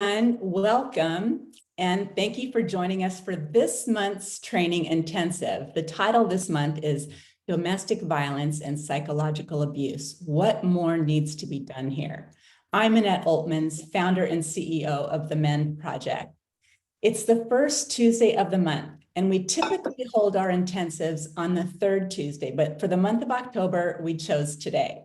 And welcome, and thank you for joining us for this month's training intensive. The title this month is Domestic Violence and Psychological Abuse. What more needs to be done here? I'm Annette Oltmans, founder and CEO of the MEND Project. It's the first Tuesday of the month, and we typically hold our intensives on the third Tuesday, but for the month of October, we chose today.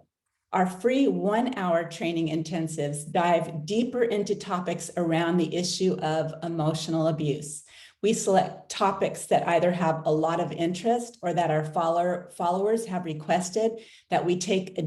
Our free 1-hour training intensives dive deeper into topics around the issue of emotional abuse. We select topics that either have a lot of interest or that our followers have requested that we take a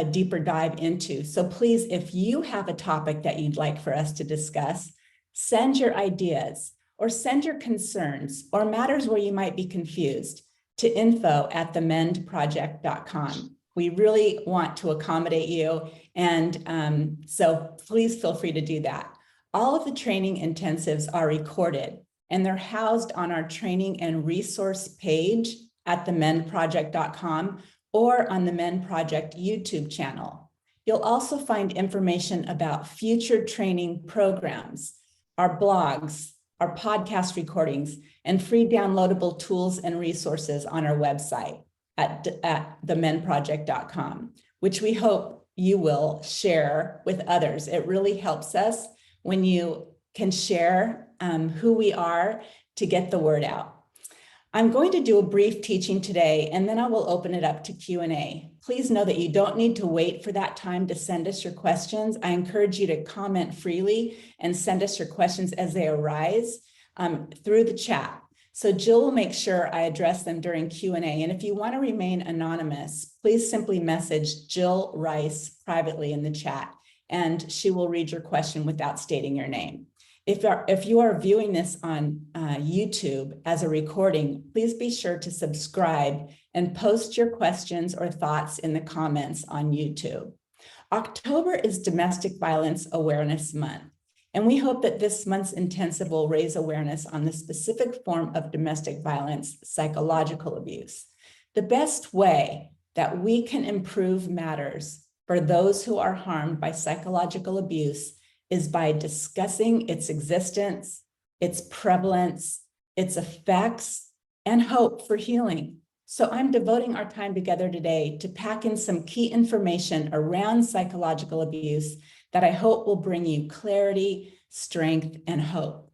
deeper dive into. So please, if you have a topic that you'd like for us to discuss, send your ideas or send your concerns or matters where you might be confused to info@themendproject.com. We really want to accommodate you, and so please feel free to do that. All of the training intensives are recorded, and they're housed on our training and resource page at themendproject.com or on the MEND Project YouTube channel. You'll also find information about future training programs, our blogs, our podcast recordings, and free downloadable tools and resources on our website at themendproject.com, which we hope you will share with others. It really helps us when you can share who we are to get the word out. I'm going to do a brief teaching today, and then I will open it up to Q&A. Please know that you don't need to wait for that time to send us your questions. I encourage you to comment freely and send us your questions as they arise through the chat. So Jill will make sure I address them during Q&A. And if you want to remain anonymous, please simply message Jill Rice privately in the chat, and she will read your question without stating your name. If you are viewing this on YouTube as a recording, please be sure to subscribe and post your questions or thoughts in the comments on YouTube. October is Domestic Violence Awareness Month, and we hope that this month's intensive will raise awareness on the specific form of domestic violence, psychological abuse. The best way that we can improve matters for those who are harmed by psychological abuse is by discussing its existence, its prevalence, its effects, and hope for healing. So I'm devoting our time together today to pack in some key information around psychological abuse that I hope will bring you clarity, strength, and hope.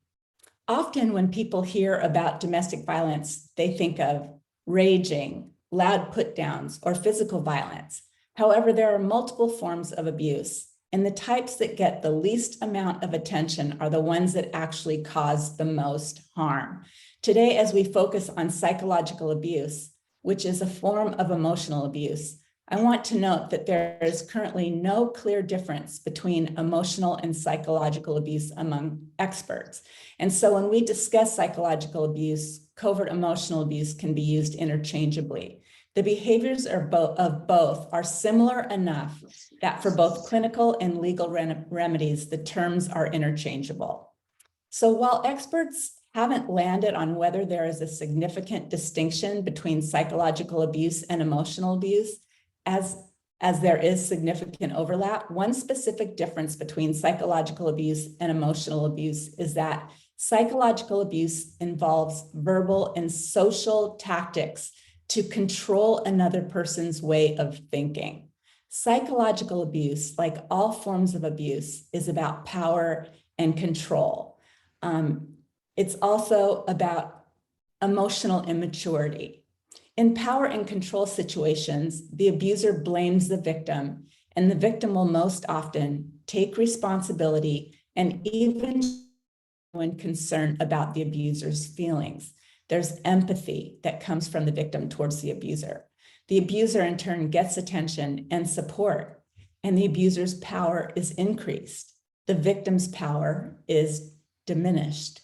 Often when people hear about domestic violence, they think of raging, loud put-downs, or physical violence. However, there are multiple forms of abuse, and the types that get the least amount of attention are the ones that actually cause the most harm. Today, as we focus on psychological abuse, which is a form of emotional abuse, I want to note that there is currently no clear difference between emotional and psychological abuse among experts. And so when we discuss psychological abuse, covert emotional abuse can be used interchangeably. The behaviors of both are similar enough that for both clinical and legal remedies, the terms are interchangeable. So while experts haven't landed on whether there is a significant distinction between psychological abuse and emotional abuse, as there is significant overlap, one specific difference between psychological abuse and emotional abuse is that psychological abuse involves verbal and social tactics to control another person's way of thinking. Psychological abuse, like all forms of abuse, is about power and control. It's also about emotional immaturity. In power and control situations, the abuser blames the victim, and the victim will most often take responsibility and even when concerned about the abuser's feelings. There's empathy that comes from the victim towards the abuser. The abuser in turn gets attention and support, and the abuser's power is increased. The victim's power is diminished.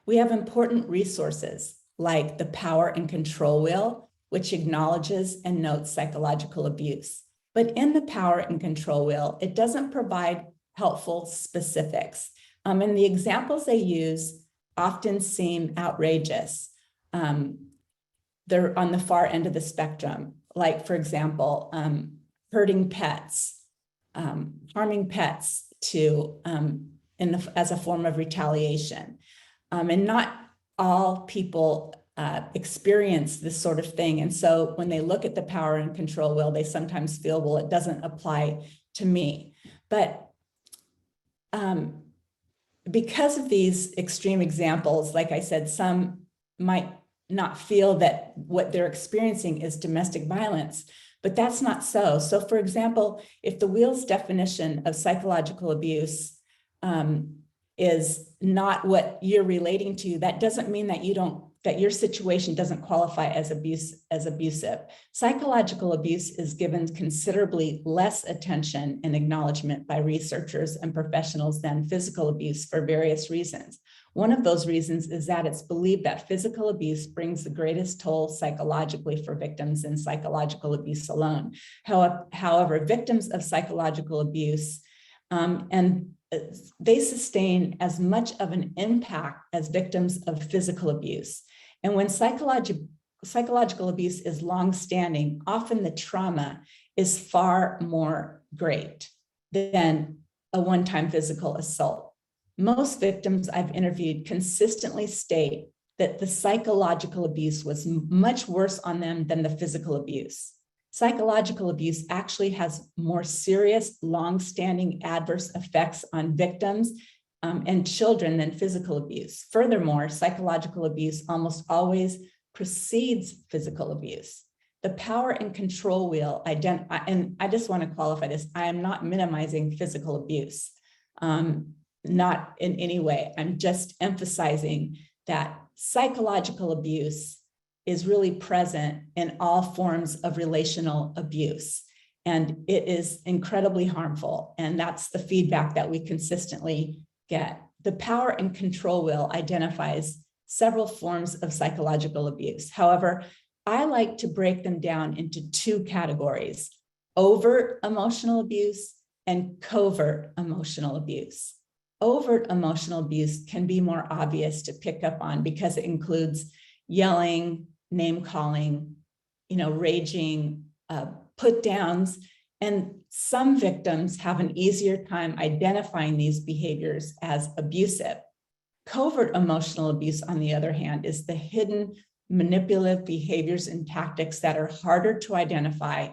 We have important resources like the Power and Control Wheel, which acknowledges and notes psychological abuse. But in the Power and Control Wheel, it doesn't provide helpful specifics. And the examples they use often seem outrageous. They're on the far end of the spectrum, like, for example, hurting pets, harming pets to as a form of retaliation. And not all people experience this sort of thing. And so when they look at the power and control wheel, they sometimes feel, well, it doesn't apply to me. But because of these extreme examples, like I said, some might not feel that what they're experiencing is domestic violence, but that's not so. So for example, if the wheel's definition of psychological abuse is not what you're relating to, that doesn't mean that that your situation doesn't qualify as abusive. Psychological abuse is given considerably less attention and acknowledgement by researchers and professionals than physical abuse for various reasons. One of those reasons is that it's believed that physical abuse brings the greatest toll psychologically for victims in psychological abuse alone. However, victims of psychological abuse they sustain as much of an impact as victims of physical abuse. And when psychological abuse is longstanding, often the trauma is far more great than a one-time physical assault. Most victims I've interviewed consistently state that the psychological abuse was much worse on them than the physical abuse. Psychological abuse actually has more serious, long-standing adverse effects on victims and children than physical abuse. Furthermore, psychological abuse almost always precedes physical abuse. The power and control wheel, and I just want to qualify this, I am not minimizing physical abuse, not in any way. I'm just emphasizing that psychological abuse is really present in all forms of relational abuse. And it is incredibly harmful. And that's the feedback that we consistently get. The power and control wheel identifies several forms of psychological abuse. However, I like to break them down into two categories: overt emotional abuse and covert emotional abuse. Overt emotional abuse can be more obvious to pick up on because it includes yelling, name calling, raging, put downs. And some victims have an easier time identifying these behaviors as abusive. Covert emotional abuse, on the other hand, is the hidden manipulative behaviors and tactics that are harder to identify,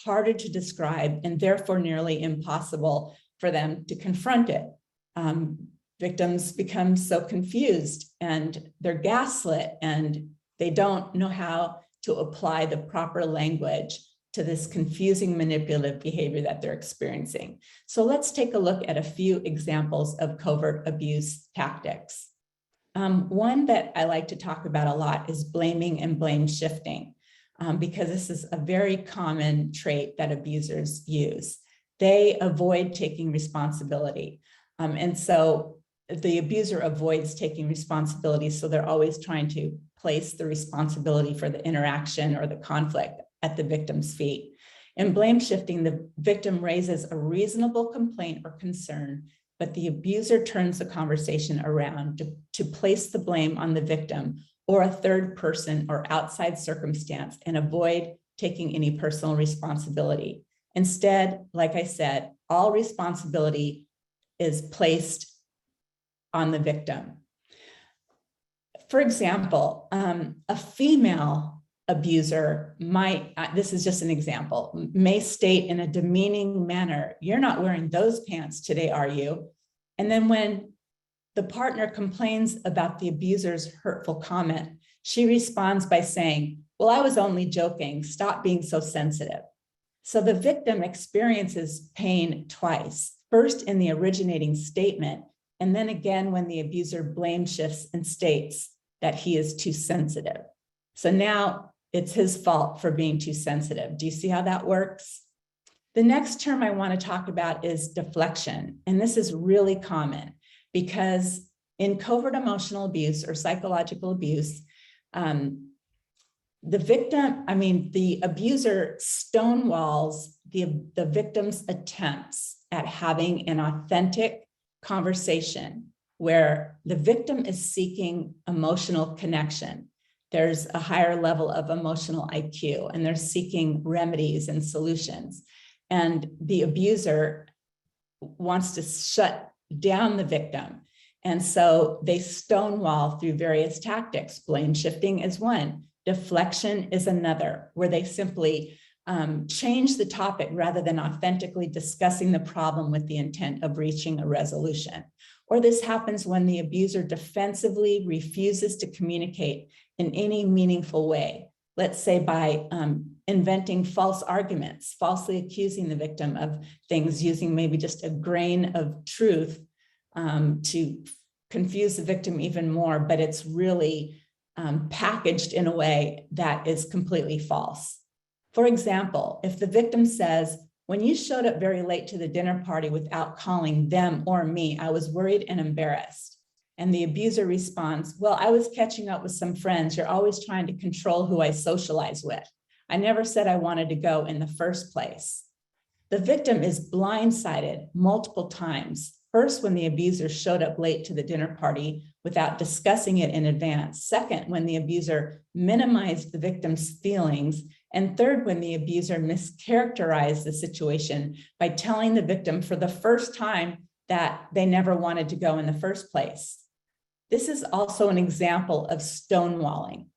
harder to describe, and therefore nearly impossible for them to confront it. Victims become so confused and they're gaslit and they don't know how to apply the proper language to this confusing manipulative behavior that they're experiencing. So let's take a look at a few examples of covert abuse tactics. One that I like to talk about a lot is blaming and blame shifting, because this is a very common trait that abusers use. They avoid taking responsibility. And so the abuser avoids taking responsibility, so they're always trying to place the responsibility for the interaction or the conflict at the victim's feet. In blame shifting, the victim raises a reasonable complaint or concern, but the abuser turns the conversation around to place the blame on the victim or a third person or outside circumstance and avoid taking any personal responsibility. Instead, like I said, all responsibility is placed on the victim. For example, a female abuser might, this is just an example, may state in a demeaning manner, "You're not wearing those pants today, are you?" And then when the partner complains about the abuser's hurtful comment, she responds by saying, "Well, I was only joking, stop being so sensitive." So the victim experiences pain twice, first in the originating statement, and then again when the abuser blame shifts and states that he is too sensitive. So now it's his fault for being too sensitive. Do you see how that works? The next term I want to talk about is deflection. And this is really common because in covert emotional abuse or psychological abuse, the abuser stonewalls the victim's attempts at having an authentic conversation where the victim is seeking emotional connection. There's a higher level of emotional IQ, and they're seeking remedies and solutions. And the abuser wants to shut down the victim. And so they stonewall through various tactics. Blame shifting is one. Deflection is another, where they simply change the topic rather than authentically discussing the problem with the intent of reaching a resolution. Or this happens when the abuser defensively refuses to communicate in any meaningful way. Let's say by inventing false arguments, falsely accusing the victim of things, using maybe just a grain of truth to confuse the victim even more, but it's really packaged in a way that is completely false. For example, if the victim says, "When you showed up very late to the dinner party without calling them or me, I was worried and embarrassed." And the abuser responds, "Well, I was catching up with some friends. You're always trying to control who I socialize with. I never said I wanted to go in the first place." The victim is blindsided multiple times. First, when the abuser showed up late to the dinner party without discussing it in advance. Second, when the abuser minimized the victim's feelings. And third, when the abuser mischaracterized the situation by telling the victim for the first time that they never wanted to go in the first place. This is also an example of stonewalling.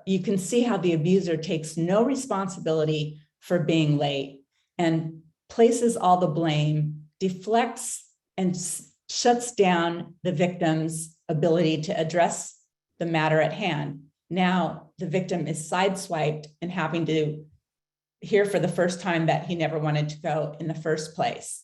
You can see how the abuser takes no responsibility for being late and places all the blame, deflects and shuts down the victim's ability to address the matter at hand. Now the victim is sideswiped and having to hear for the first time that he never wanted to go in the first place.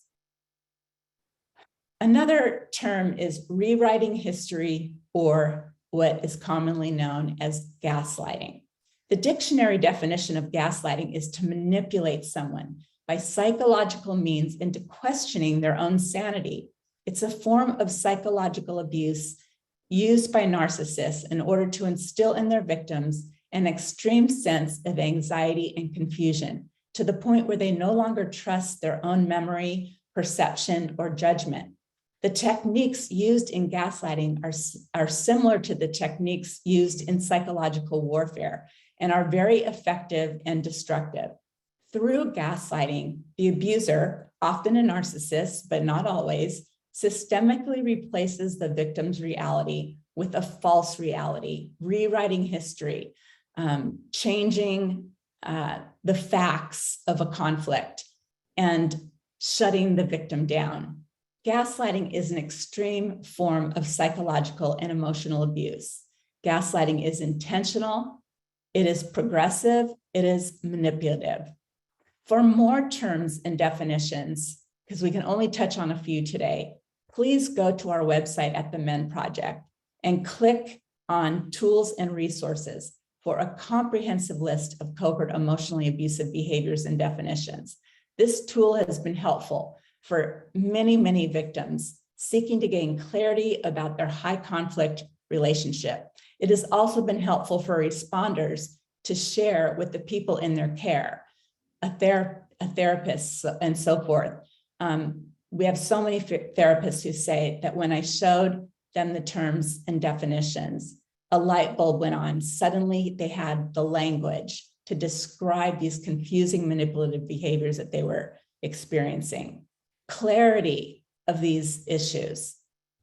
Another term is rewriting history, or what is commonly known as gaslighting. The dictionary definition of gaslighting is to manipulate someone by psychological means into questioning their own sanity. It's a form of psychological abuse used by narcissists in order to instill in their victims an extreme sense of anxiety and confusion, to the point where they no longer trust their own memory, perception, or judgment. The techniques used in gaslighting are similar to the techniques used in psychological warfare and are very effective and destructive. Through gaslighting, the abuser, often a narcissist, but not always, systemically replaces the victim's reality with a false reality, rewriting history, changing the facts of a conflict, and shutting the victim down. Gaslighting is an extreme form of psychological and emotional abuse. Gaslighting is intentional, it is progressive, it is manipulative. For more terms and definitions, because we can only touch on a few today, please go to our website at the Men Project and click on Tools and Resources for a comprehensive list of covert emotionally abusive behaviors and definitions. This tool has been helpful for many, many victims seeking to gain clarity about their high conflict relationship. It has also been helpful for responders to share with the people in their care, a therapist, and so forth. We have so many therapists who say that when I showed them the terms and definitions, a light bulb went on. Suddenly they had the language to describe these confusing manipulative behaviors that they were experiencing. Clarity of these issues,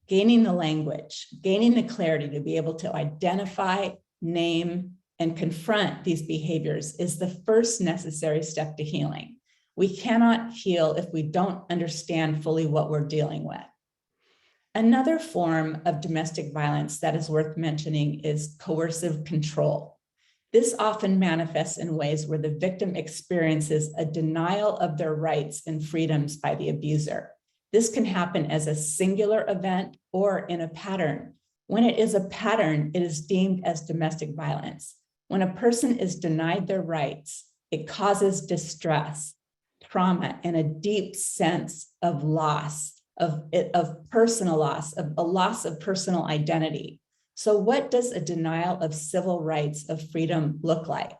gaining the language, gaining the clarity to be able to identify, name, and confront these behaviors is the first necessary step to healing. We cannot heal if we don't understand fully what we're dealing with. Another form of domestic violence that is worth mentioning is coercive control. This often manifests in ways where the victim experiences a denial of their rights and freedoms by the abuser. This can happen as a singular event or in a pattern. When it is a pattern, it is deemed as domestic violence. When a person is denied their rights, it causes distress, trauma, and a deep sense of loss, of personal loss, of a loss of personal identity. So what does a denial of civil rights of freedom look like?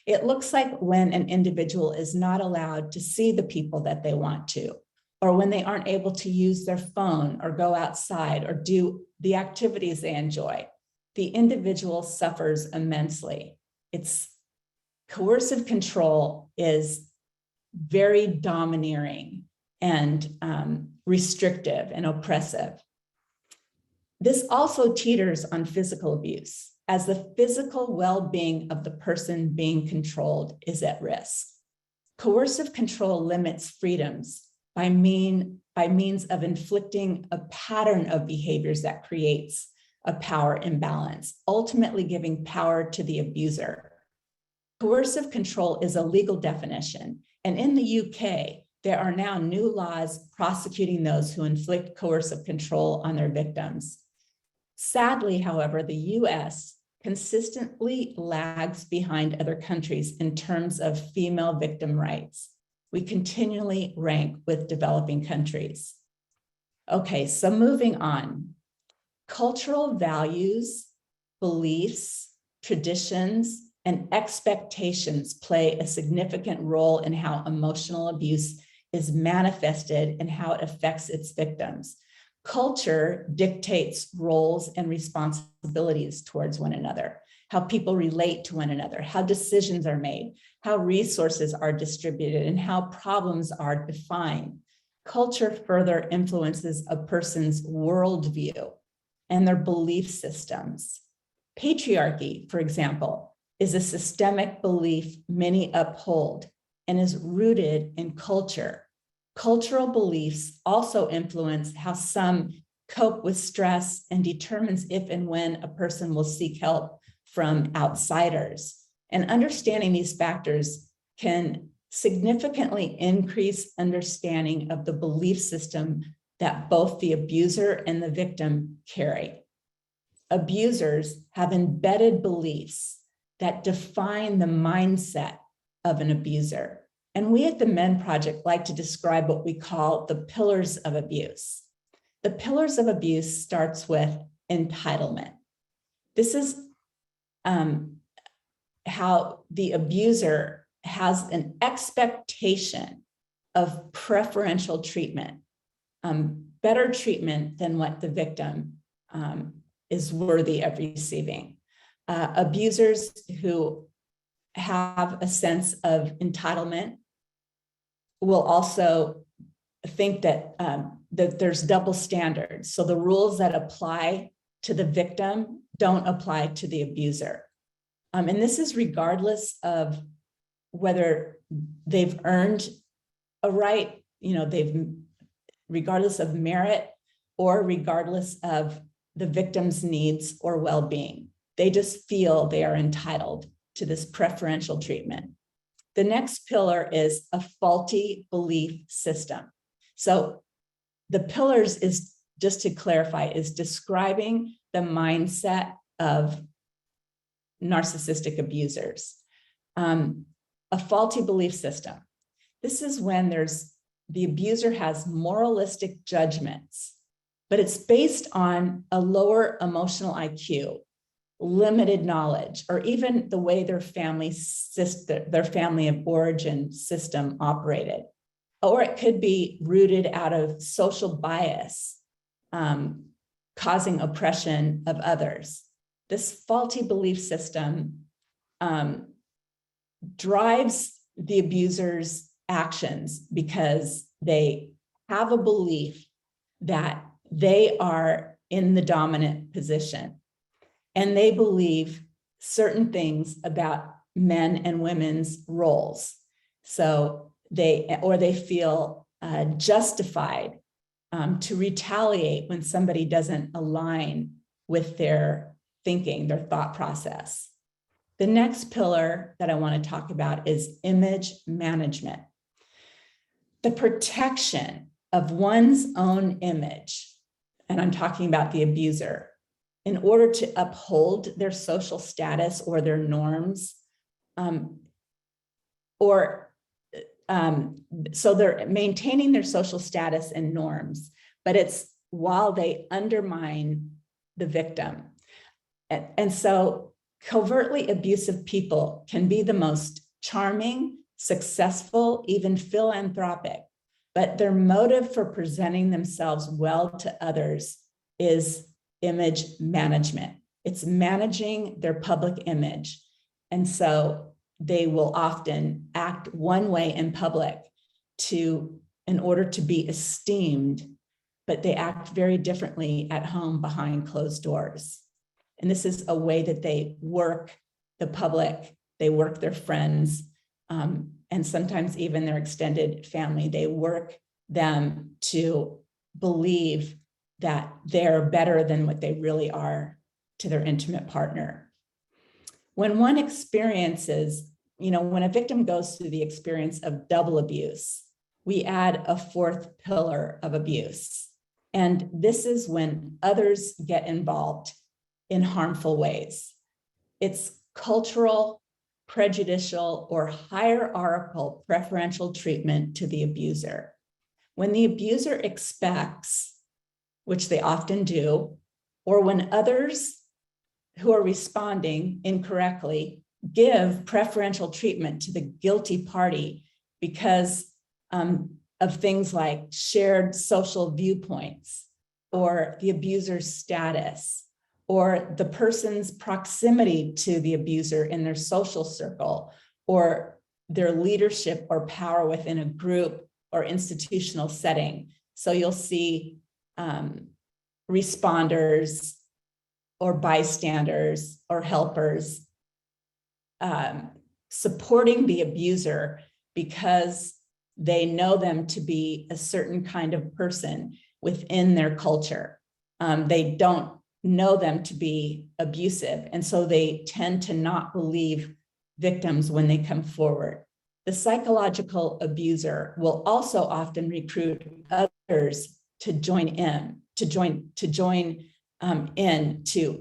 It looks like when an individual is not allowed to see the people that they want to, or when they aren't able to use their phone or go outside or do the activities they enjoy. The individual suffers immensely. It's coercive control is very domineering. and restrictive and oppressive. This also teeters on physical abuse, as the physical well-being of the person being controlled is at risk. Coercive control limits freedoms by means of inflicting a pattern of behaviors that creates a power imbalance, ultimately giving power to the abuser. Coercive control is a legal definition, and in the UK, there are now new laws prosecuting those who inflict coercive control on their victims. Sadly, however, the US consistently lags behind other countries in terms of female victim rights. We continually rank with developing countries. Okay, so moving on. Cultural values, beliefs, traditions, and expectations play a significant role in how emotional abuse is manifested and how it affects its victims. Culture dictates roles and responsibilities towards one another, how people relate to one another, how decisions are made, how resources are distributed, and how problems are defined. Culture further influences a person's worldview and their belief systems. Patriarchy, for example, is a systemic belief many uphold and is rooted in culture. Cultural beliefs also influence how some cope with stress and determines if and when a person will seek help from outsiders. And understanding these factors can significantly increase understanding of the belief system that both the abuser and the victim carry. Abusers have embedded beliefs that define the mindset of an abuser. And we at the Men Project like to describe what we call the pillars of abuse. The pillars of abuse starts with entitlement. This is how the abuser has an expectation of preferential treatment, better treatment than what the victim is worthy of receiving. Abusers who have a sense of entitlement will also think that, that there's double standards. So the rules that apply to the victim don't apply to the abuser. And this is regardless of whether they've earned a right, regardless of merit or regardless of the victim's needs or well-being. They just feel they are entitled to this preferential treatment. The next pillar is a faulty belief system. So the pillars is, just to clarify, is describing the mindset of narcissistic abusers. A faulty belief system. This is when the abuser has moralistic judgments, but it's based on a lower emotional IQ, limited knowledge, or even the way their family of origin system operated. Or it could be rooted out of social bias, causing oppression of others. This faulty belief system drives the abuser's actions because they have a belief that they are in the dominant position. And they believe certain things about men and women's roles. So they feel justified to retaliate when somebody doesn't align with their thinking, their thought process. The next pillar that I want to talk about is image management. The protection of one's own image, and I'm talking about the abuser, in order to uphold their social status or their norms, so they're maintaining their social status and norms, but it's while they undermine the victim. And so covertly abusive people can be the most charming, successful, even philanthropic, but their motive for presenting themselves well to others is image management. It's managing their public image. And so they will often act one way in public to in order to be esteemed, but they act very differently at home behind closed doors. And this is a way that they work the public, they work their friends, and sometimes even their extended family. They work them to believe that they're better than what they really are to their intimate partner. When one experiences, when a victim goes through the experience of double abuse, we add a fourth pillar of abuse. And this is when others get involved in harmful ways. It's cultural, prejudicial, or hierarchical preferential treatment to the abuser. When the abuser expects, which they often do, or when others who are responding incorrectly give preferential treatment to the guilty party because of things like shared social viewpoints, or the abuser's status, or the person's proximity to the abuser in their social circle, or their leadership or power within a group or institutional setting. So you'll see responders or bystanders or helpers supporting the abuser because they know them to be a certain kind of person within their culture. They don't know them to be abusive, and so they tend to not believe victims when they come forward. The psychological abuser will also often recruit others to join in, to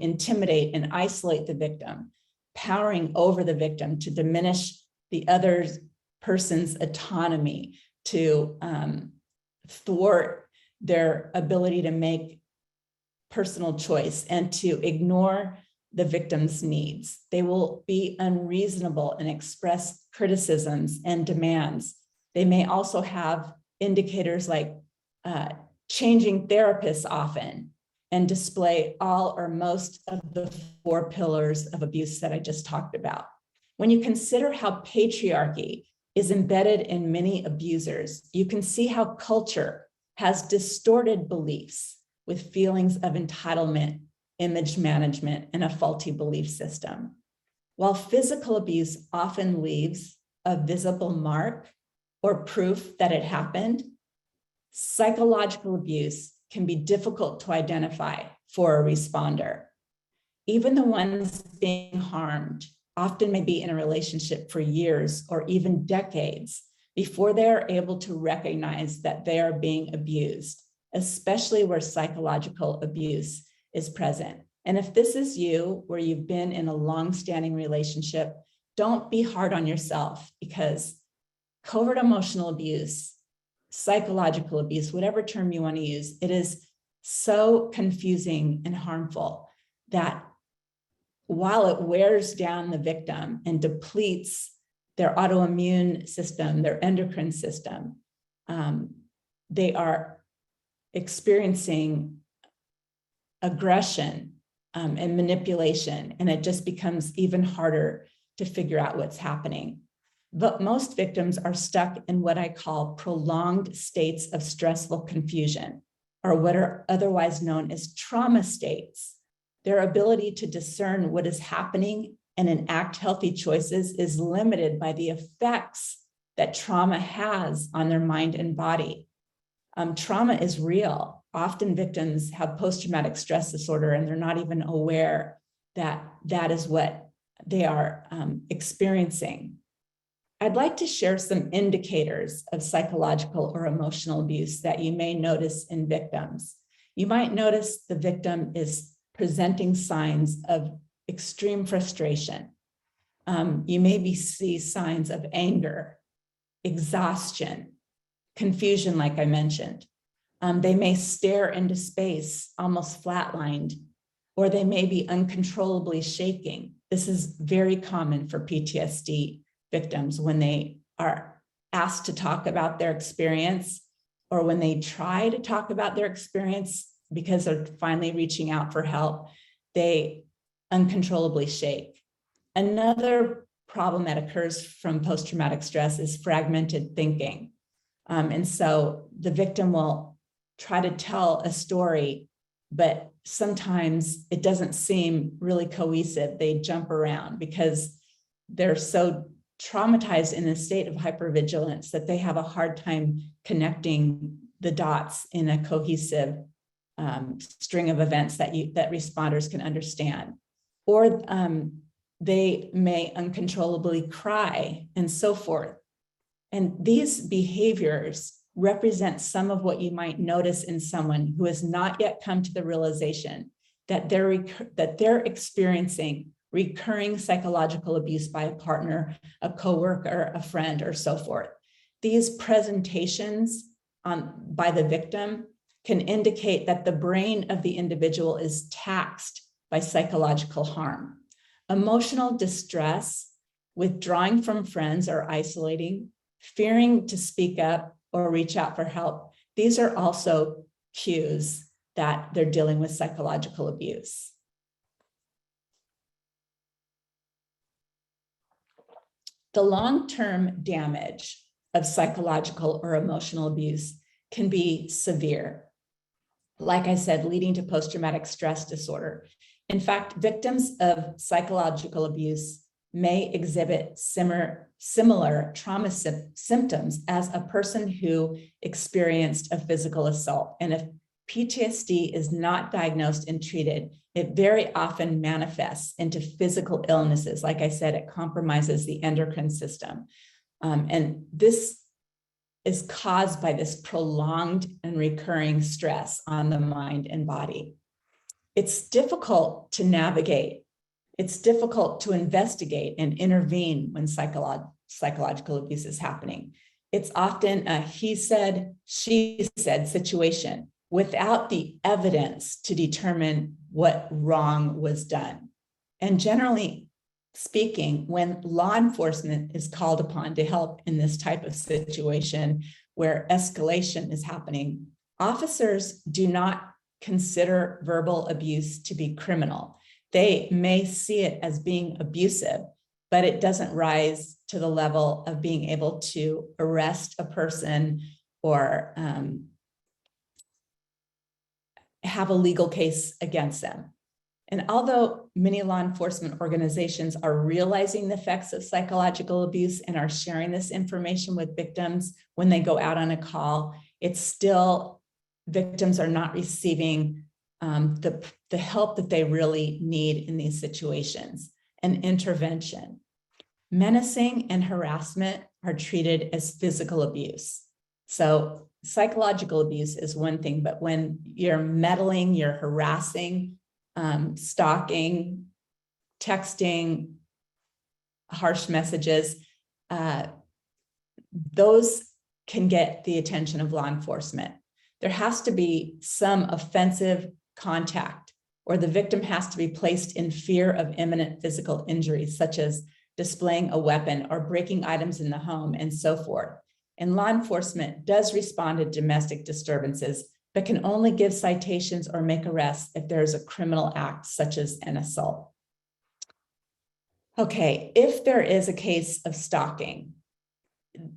intimidate and isolate the victim, powering over the victim to diminish the other person's autonomy, to thwart their ability to make personal choice, and to ignore the victim's needs. They will be unreasonable and express criticisms and demands. They may also have indicators like changing therapists often, and display all or most of the four pillars of abuse that I just talked about. When you consider how patriarchy is embedded in many abusers, you can see how culture has distorted beliefs with feelings of entitlement, image management, and a faulty belief system. While physical abuse often leaves a visible mark or proof that it happened, psychological abuse can be difficult to identify for a responder. Even the ones being harmed often may be in a relationship for years or even decades before they are able to recognize that they are being abused, especially where psychological abuse is present. And if this is you, where you've been in a long-standing relationship, don't be hard on yourself, because covert emotional abuse, psychological abuse, whatever term you want to use, it is so confusing and harmful that while it wears down the victim and depletes their autoimmune system, their endocrine system, they are experiencing aggression and manipulation, and it just becomes even harder to figure out what's happening. But most victims are stuck in what I call prolonged states of stressful confusion, or what are otherwise known as trauma states. Their ability to discern what is happening and enact healthy choices is limited by the effects that trauma has on their mind and body. Trauma is real. Often victims have post-traumatic stress disorder, and they're not even aware that that is what they are experiencing. I'd like to share some indicators of psychological or emotional abuse that you may notice in victims. You might notice the victim is presenting signs of extreme frustration. You maybe see signs of anger, exhaustion, confusion, like I mentioned. They may stare into space, almost flatlined, or they may be uncontrollably shaking. This is very common for PTSD victims when they are asked to talk about their experience, or when they try to talk about their experience because they're finally reaching out for help, they uncontrollably shake. Another problem that occurs from post-traumatic stress is fragmented thinking. And so the victim will try to tell a story, but sometimes it doesn't seem really cohesive. They jump around because they're so traumatized in a state of hypervigilance that they have a hard time connecting the dots in a cohesive string of events that responders can understand. Or they may uncontrollably cry and so forth. And these behaviors represent some of what you might notice in someone who has not yet come to the realization that they're experiencing recurring psychological abuse by a partner, a coworker, a friend, or so forth. These presentations by the victim can indicate that the brain of the individual is taxed by psychological harm. Emotional distress, withdrawing from friends or isolating, fearing to speak up or reach out for help. These are also cues that they're dealing with psychological abuse. The long-term damage of psychological or emotional abuse can be severe. Like I said, leading to post-traumatic stress disorder. In fact, victims of psychological abuse may exhibit similar trauma symptoms as a person who experienced a physical assault. And if PTSD is not diagnosed and treated, it very often manifests into physical illnesses. Like I said, it compromises the endocrine system. And this is caused by this prolonged and recurring stress on the mind and body. It's difficult to navigate. It's difficult to investigate and intervene when psychological abuse is happening. It's often a he said, she said situation without the evidence to determine what wrong was done. And generally speaking, when law enforcement is called upon to help in this type of situation where escalation is happening, officers do not consider verbal abuse to be criminal. They may see it as being abusive, but it doesn't rise to the level of being able to arrest a person or have a legal case against them. And although many law enforcement organizations are realizing the effects of psychological abuse and are sharing this information with victims when they go out on a call, it's still, victims are not receiving the help that they really need in these situations and intervention. Menacing and harassment are treated as physical abuse. So psychological abuse is one thing, but when you're meddling, you're harassing, stalking, texting, harsh messages, those can get the attention of law enforcement. There has to be some offensive contact, or the victim has to be placed in fear of imminent physical injury, such as displaying a weapon or breaking items in the home and so forth. And law enforcement does respond to domestic disturbances, but can only give citations or make arrests if there's a criminal act, such as an assault. Okay, if there is a case of stalking,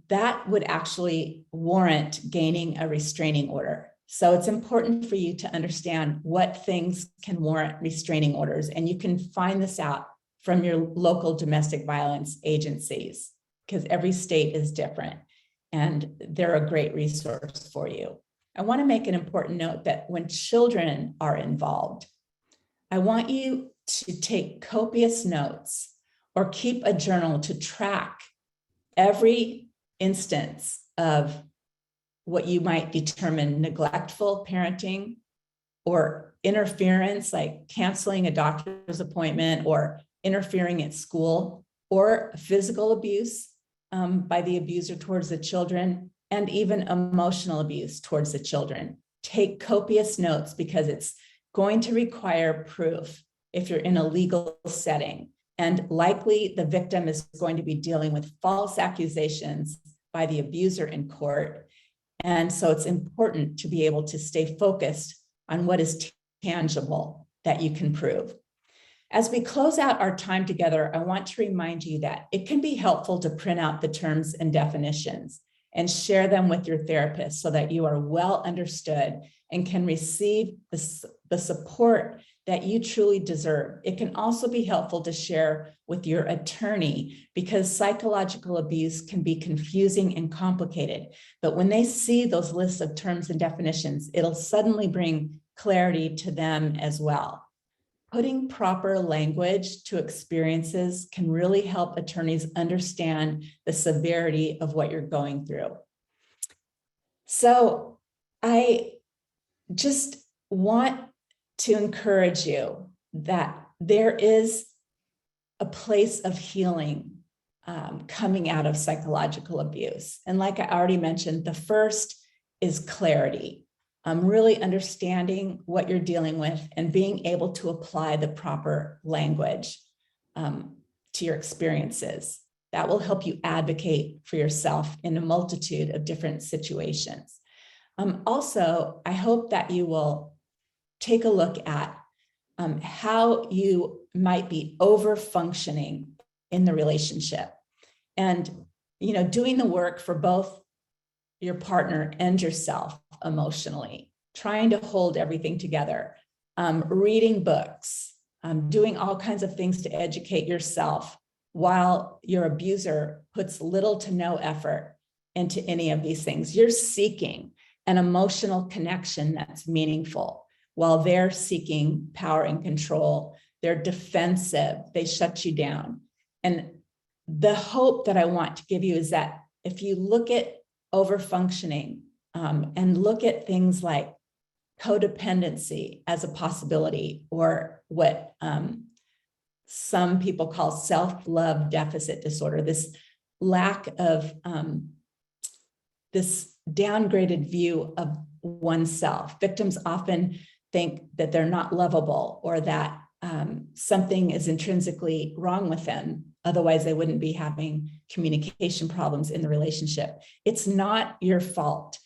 that would actually warrant gaining a restraining order. So it's important for you to understand what things can warrant restraining orders, and you can find this out from your local domestic violence agencies, because every state is different, and they're a great resource for you. I want to make an important note that when children are involved, I want you to take copious notes or keep a journal to track every instance of what you might determine neglectful parenting or interference, like canceling a doctor's appointment or interfering at school, or physical abuse by the abuser towards the children, and even emotional abuse towards the children. Take copious notes, because it's going to require proof if you're in a legal setting. And likely the victim is going to be dealing with false accusations by the abuser in court. And so it's important to be able to stay focused on what is tangible that you can prove. As we close out our time together, I want to remind you that it can be helpful to print out the terms and definitions. and share them with your therapist so that you are well understood and can receive the support that you truly deserve. It can also be helpful to share with your attorney because psychological abuse can be confusing and complicated. But when they see those lists of terms and definitions, it'll suddenly bring clarity to them as well. Putting proper language to experiences can really help attorneys understand the severity of what you're going through. So I just want to encourage you that there is a place of healing coming out of psychological abuse. And like I already mentioned, the first is clarity. Really understanding what you're dealing with and being able to apply the proper language to your experiences. That will help you advocate for yourself in a multitude of different situations. Also, I hope that you will take a look at how you might be over-functioning in the relationship. And, doing the work for both your partner and yourself emotionally, trying to hold everything together, reading books, doing all kinds of things to educate yourself while your abuser puts little to no effort into any of these things. You're seeking an emotional connection that's meaningful while they're seeking power and control. They're defensive, they shut you down. And the hope that I want to give you is that if you look at over-functioning and look at things like codependency as a possibility, or what some people call self-love deficit disorder, this lack of this downgraded view of oneself. Victims often think that they're not lovable or that something is intrinsically wrong with them. Otherwise, they wouldn't be having communication problems in the relationship. It's not your fault.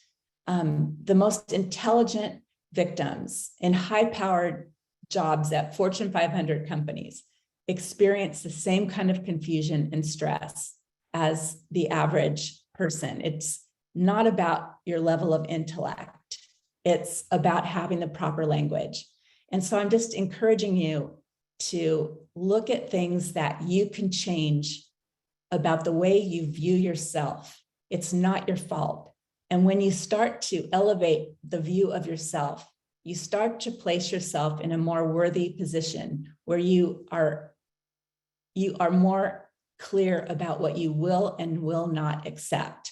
The most intelligent victims in high-powered jobs at Fortune 500 companies experience the same kind of confusion and stress as the average person. It's not about your level of intellect. It's about having the proper language. And so I'm just encouraging you to look at things that you can change about the way you view yourself. It's not your fault. And when you start to elevate the view of yourself, you start to place yourself in a more worthy position where you are more clear about what you will and will not accept.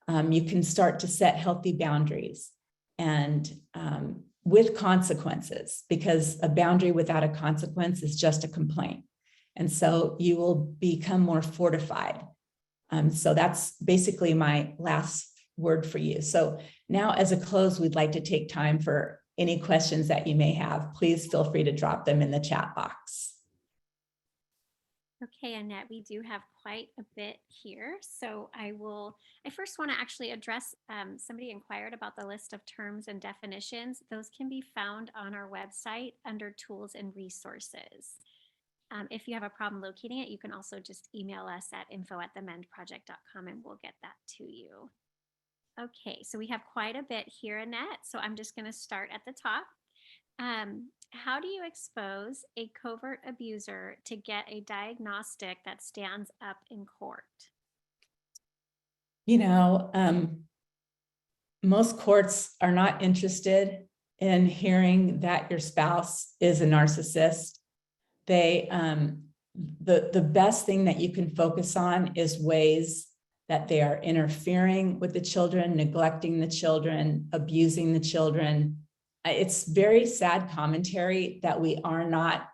You can start to set healthy boundaries and with consequences, because a boundary without a consequence is just a complaint. And so you will become more fortified. So that's basically my last word for you. So now as a close, we'd like to take time for any questions that you may have. Please feel free to drop them in the chat box. Okay, Annette, we do have quite a bit here. So I first want to actually address, somebody inquired about the list of terms and definitions. Those can be found on our website under tools and resources. If you have a problem locating it, you can also just email us at info@themendproject.com and we'll get that to you. Okay, so we have quite a bit here, Annette. So I'm just going to start at the top. How do you expose a covert abuser to get a diagnostic that stands up in court? Most courts are not interested in hearing that your spouse is a narcissist. The best thing that you can focus on is ways that they are interfering with the children, neglecting the children, abusing the children. It's very sad commentary that we are not,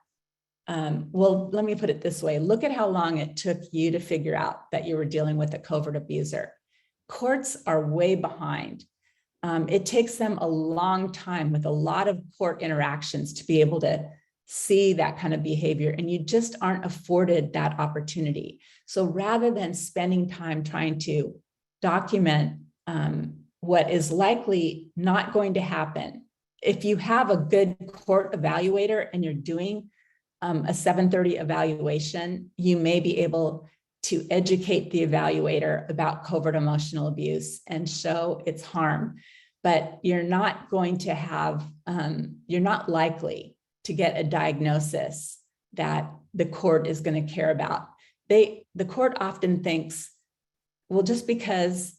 well, let me put it this way. Look at how long it took you to figure out that you were dealing with a covert abuser. Courts are way behind. It takes them a long time with a lot of court interactions to be able to see that kind of behavior, and you just aren't afforded that opportunity. So rather than spending time trying to document what is likely not going to happen, if you have a good court evaluator and you're doing a 730 evaluation, you may be able to educate the evaluator about covert emotional abuse and show its harm. But you're not going to have, you're not likely to get a diagnosis that the court is going to care about. The court often thinks, well, just because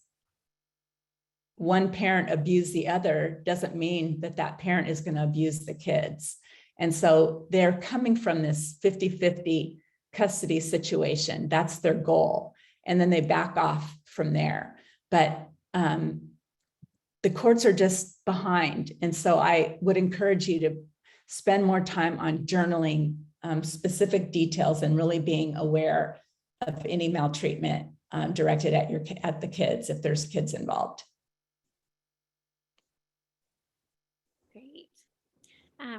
one parent abused the other doesn't mean that that parent is going to abuse the kids. And so they're coming from this 50-50 custody situation. That's their goal. And then they back off from there. But the courts are just behind. And so I would encourage you to spend more time on journaling specific details and really being aware of any maltreatment directed at the kids, if there's kids involved. Great.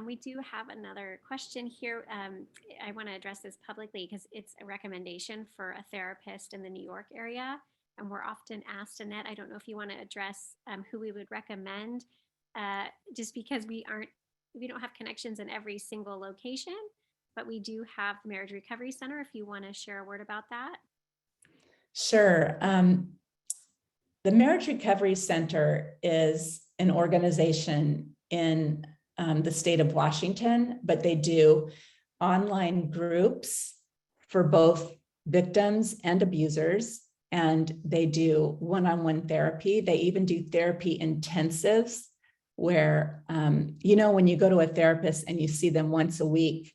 We do have another question here. I want to address this publicly because it's a recommendation for a therapist in the New York area. And we're often asked, Annette, I don't know if you want to address who we would recommend, just because we don't have connections in every single location, but we do have the Marriage Recovery Center, if you want to share a word about that. Sure. The Marriage Recovery Center is an organization in the state of Washington, but they do online groups for both victims and abusers, and they do one-on-one therapy. They even do therapy intensives where, when you go to a therapist and you see them once a week,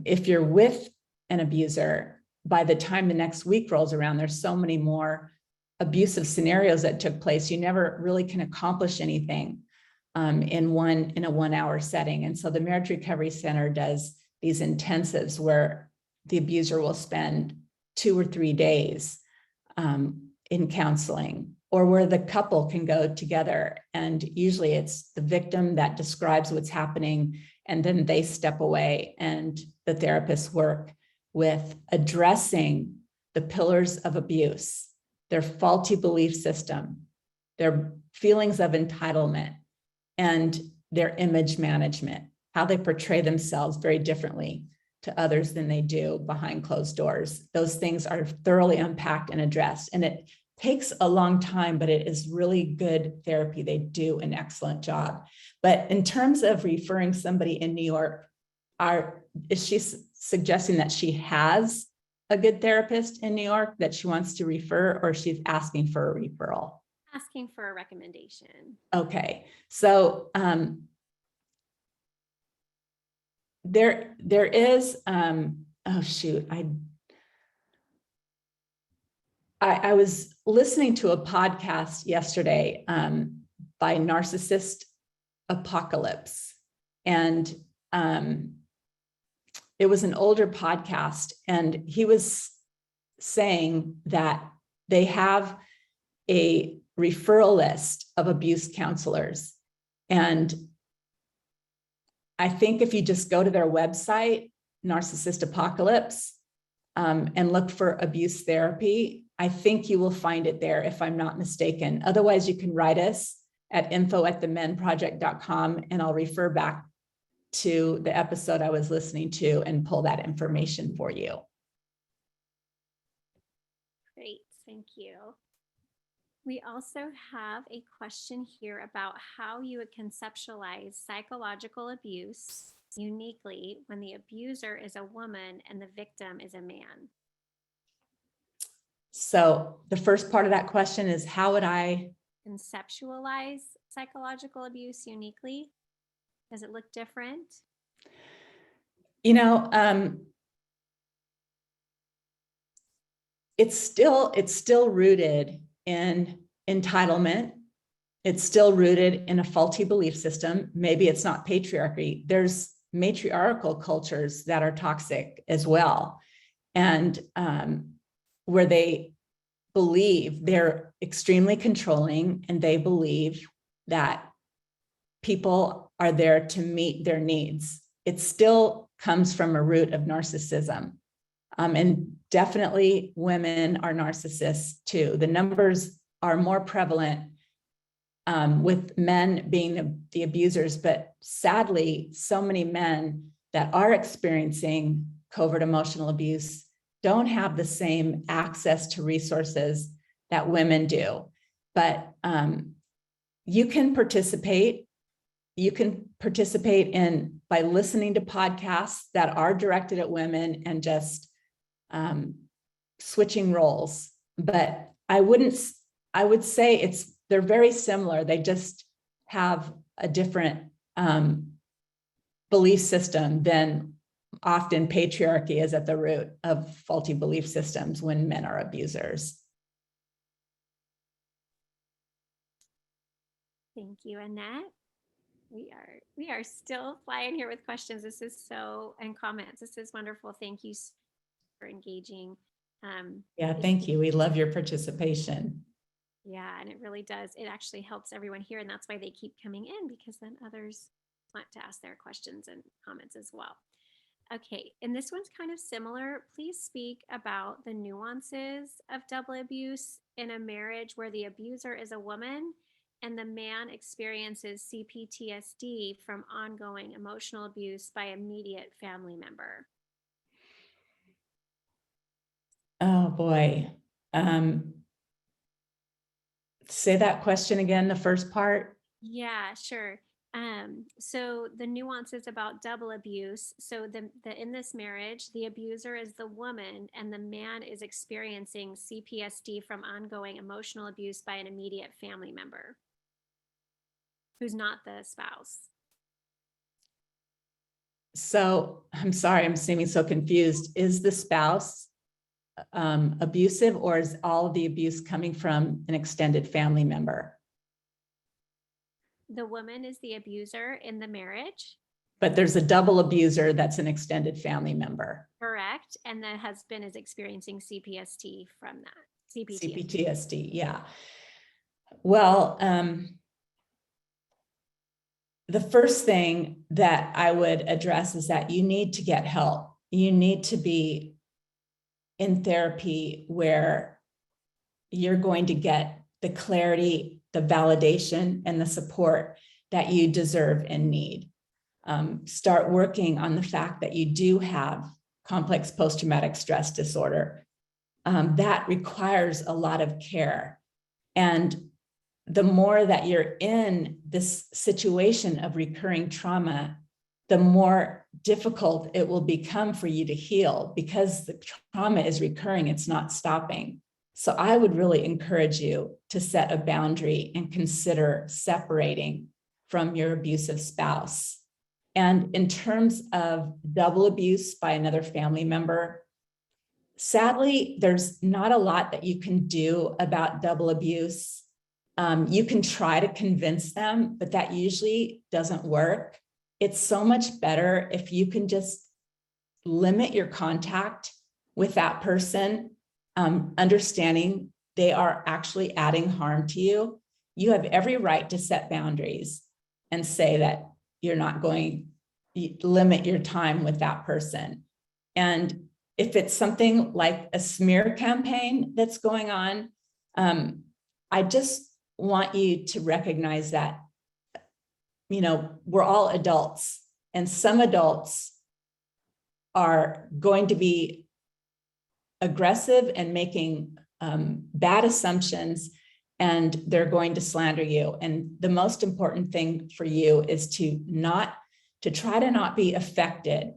if you're with an abuser, by the time the next week rolls around, there's so many more abusive scenarios that took place. You never really can accomplish anything in a 1 hour setting. And so the Marriage Recovery Center does these intensives where the abuser will spend 2 or 3 days in counseling, or where the couple can go together. And usually it's the victim that describes what's happening, and then they step away and the therapists work with addressing the pillars of abuse, their faulty belief system, their feelings of entitlement, and their image management, how they portray themselves very differently to others than they do behind closed doors. Those things are thoroughly unpacked and addressed. And it takes a long time, but it is really good therapy. They do an excellent job. But in terms of referring somebody in New York, is she suggesting that she has a good therapist in New York that she wants to refer, or she's asking for a referral? Asking for a recommendation. Okay, so there is, oh shoot, I was listening to a podcast yesterday by Narcissist Apocalypse, and it was an older podcast, and he was saying that they have a referral list of abuse counselors. And I think if you just go to their website, Narcissist Apocalypse, and look for abuse therapy, I think you will find it there, if I'm not mistaken. Otherwise, you can write us at info@themenproject.com, and I'll refer back to the episode I was listening to and pull that information for you. Great, thank you. We also have a question here about how you would conceptualize psychological abuse uniquely when the abuser is a woman and the victim is a man. So the first part of that question is, how would I conceptualize psychological abuse uniquely? Does it look different? It's still rooted in entitlement. It's still rooted in a faulty belief system. Maybe it's not patriarchy. There's matriarchal cultures that are toxic as well. And where they believe they're extremely controlling, and they believe that people are there to meet their needs. It still comes from a root of narcissism. And definitely women are narcissists too. The numbers are more prevalent with men being the abusers, but sadly, so many men that are experiencing covert emotional abuse don't have the same access to resources that women do. But you can participate. You can participate in by listening to podcasts that are directed at women and just switching roles. But I would say they're very similar. They just have a different belief system than often patriarchy is at the root of faulty belief systems when men are abusers. Thank you, Annette. We are still flying here with questions. This is and comments. This is wonderful. Thank you for engaging. Yeah, thank you. We love your participation. Yeah, and it really does. It actually helps everyone here, and that's why they keep coming in, because then others want to ask their questions and comments as well. Okay, and this one's kind of similar. Please speak about the nuances of double abuse in a marriage where the abuser is a woman and the man experiences CPTSD from ongoing emotional abuse by immediate family member. Oh boy. Say that question again, the first part. Yeah, sure. So the nuances about double abuse. So in this marriage, the abuser is the woman and the man is experiencing CPTSD from ongoing emotional abuse by an immediate family member who's not the spouse. So I'm sorry, I'm seeming so confused. Is the spouse abusive, or is all of the abuse coming from an extended family member? The woman is the abuser in the marriage. But there's a double abuser that's an extended family member. Correct. And the husband is experiencing CPTSD from that. CPTSD, yeah. Well, the first thing that I would address is that you need to get help. You need to be in therapy where you're going to get the clarity, the validation, and the support that you deserve and need. Start working on the fact that you do have complex post-traumatic stress disorder. That requires a lot of care. And the more that you're in this situation of recurring trauma, the more difficult it will become for you to heal, because the trauma is recurring, it's not stopping. So I would really encourage you to set a boundary and consider separating from your abusive spouse. And in terms of double abuse by another family member, sadly, there's not a lot that you can do about double abuse. You can try to convince them, but that usually doesn't work. It's so much better if you can just limit your contact with that person, understanding they are actually adding harm to you. You have every right to set boundaries and say that you're not going to limit your time with that person. And if it's something like a smear campaign that's going on, I just want you to recognize that, we're all adults, and some adults are going to be aggressive and making bad assumptions, and they're going to slander you. And the most important thing for you is to try to not be affected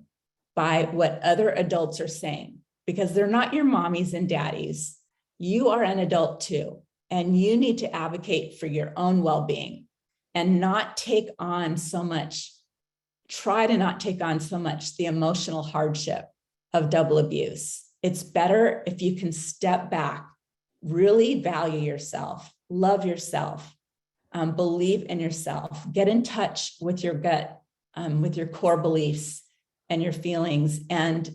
by what other adults are saying, because they're not your mommies and daddies. You are an adult too, and you need to advocate for your own well-being and not take on so much, try to not take on so much the emotional hardship of double abuse. It's better if you can step back, really value yourself, love yourself, believe in yourself, get in touch with your gut, with your core beliefs and your feelings, and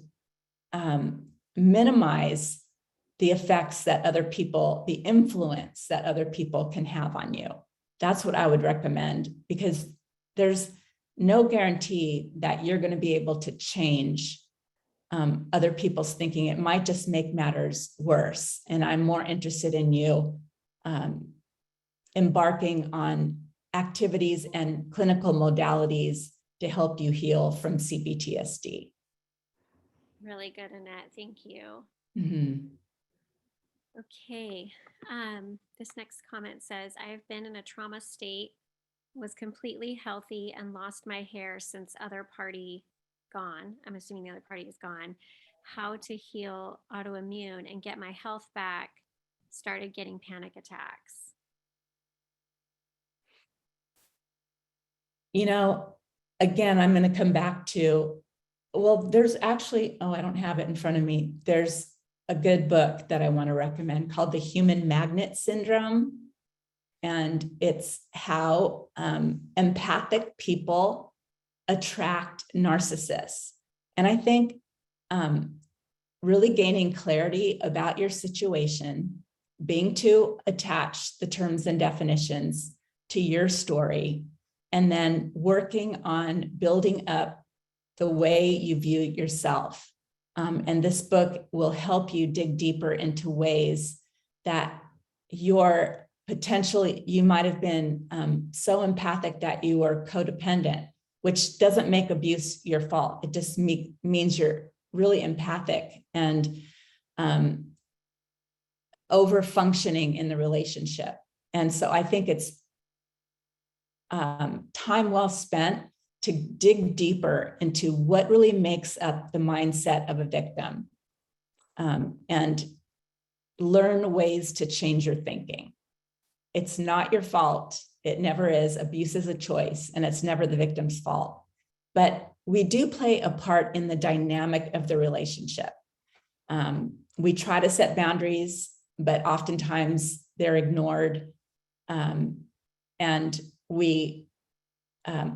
minimize the effects that other people, the influence that other people can have on you. That's what I would recommend, because there's no guarantee that you're going to be able to change other people's thinking. It might just make matters worse. And I'm more interested in you embarking on activities and clinical modalities to help you heal from CPTSD. Really good, Annette. Thank you. Mhm. Okay. This next comment says, I have been in a trauma state, was completely healthy, and lost my hair since other party gone. I'm assuming the other party is gone. How to heal autoimmune and get my health back. Started getting panic attacks. You know, again, I'm going to come back to, well, there's actually, oh, I don't have it in front of me. There's a good book that I want to recommend called The Human Magnet Syndrome. And it's how empathic people attract narcissists. And I think really gaining clarity about your situation, being to attach the terms and definitions to your story, and then working on building up the way you view yourself. And this book will help you dig deeper into ways that you're potentially, you might have been so empathic that you were codependent, which doesn't make abuse your fault. It just means you're really empathic and over functioning in the relationship. And so I think it's time well spent to dig deeper into what really makes up the mindset of a victim, and learn ways to change your thinking. It's not your fault. It never is. Abuse is a choice, and it's never the victim's fault. But we do play a part in the dynamic of the relationship. We try to set boundaries, but oftentimes they're ignored. And we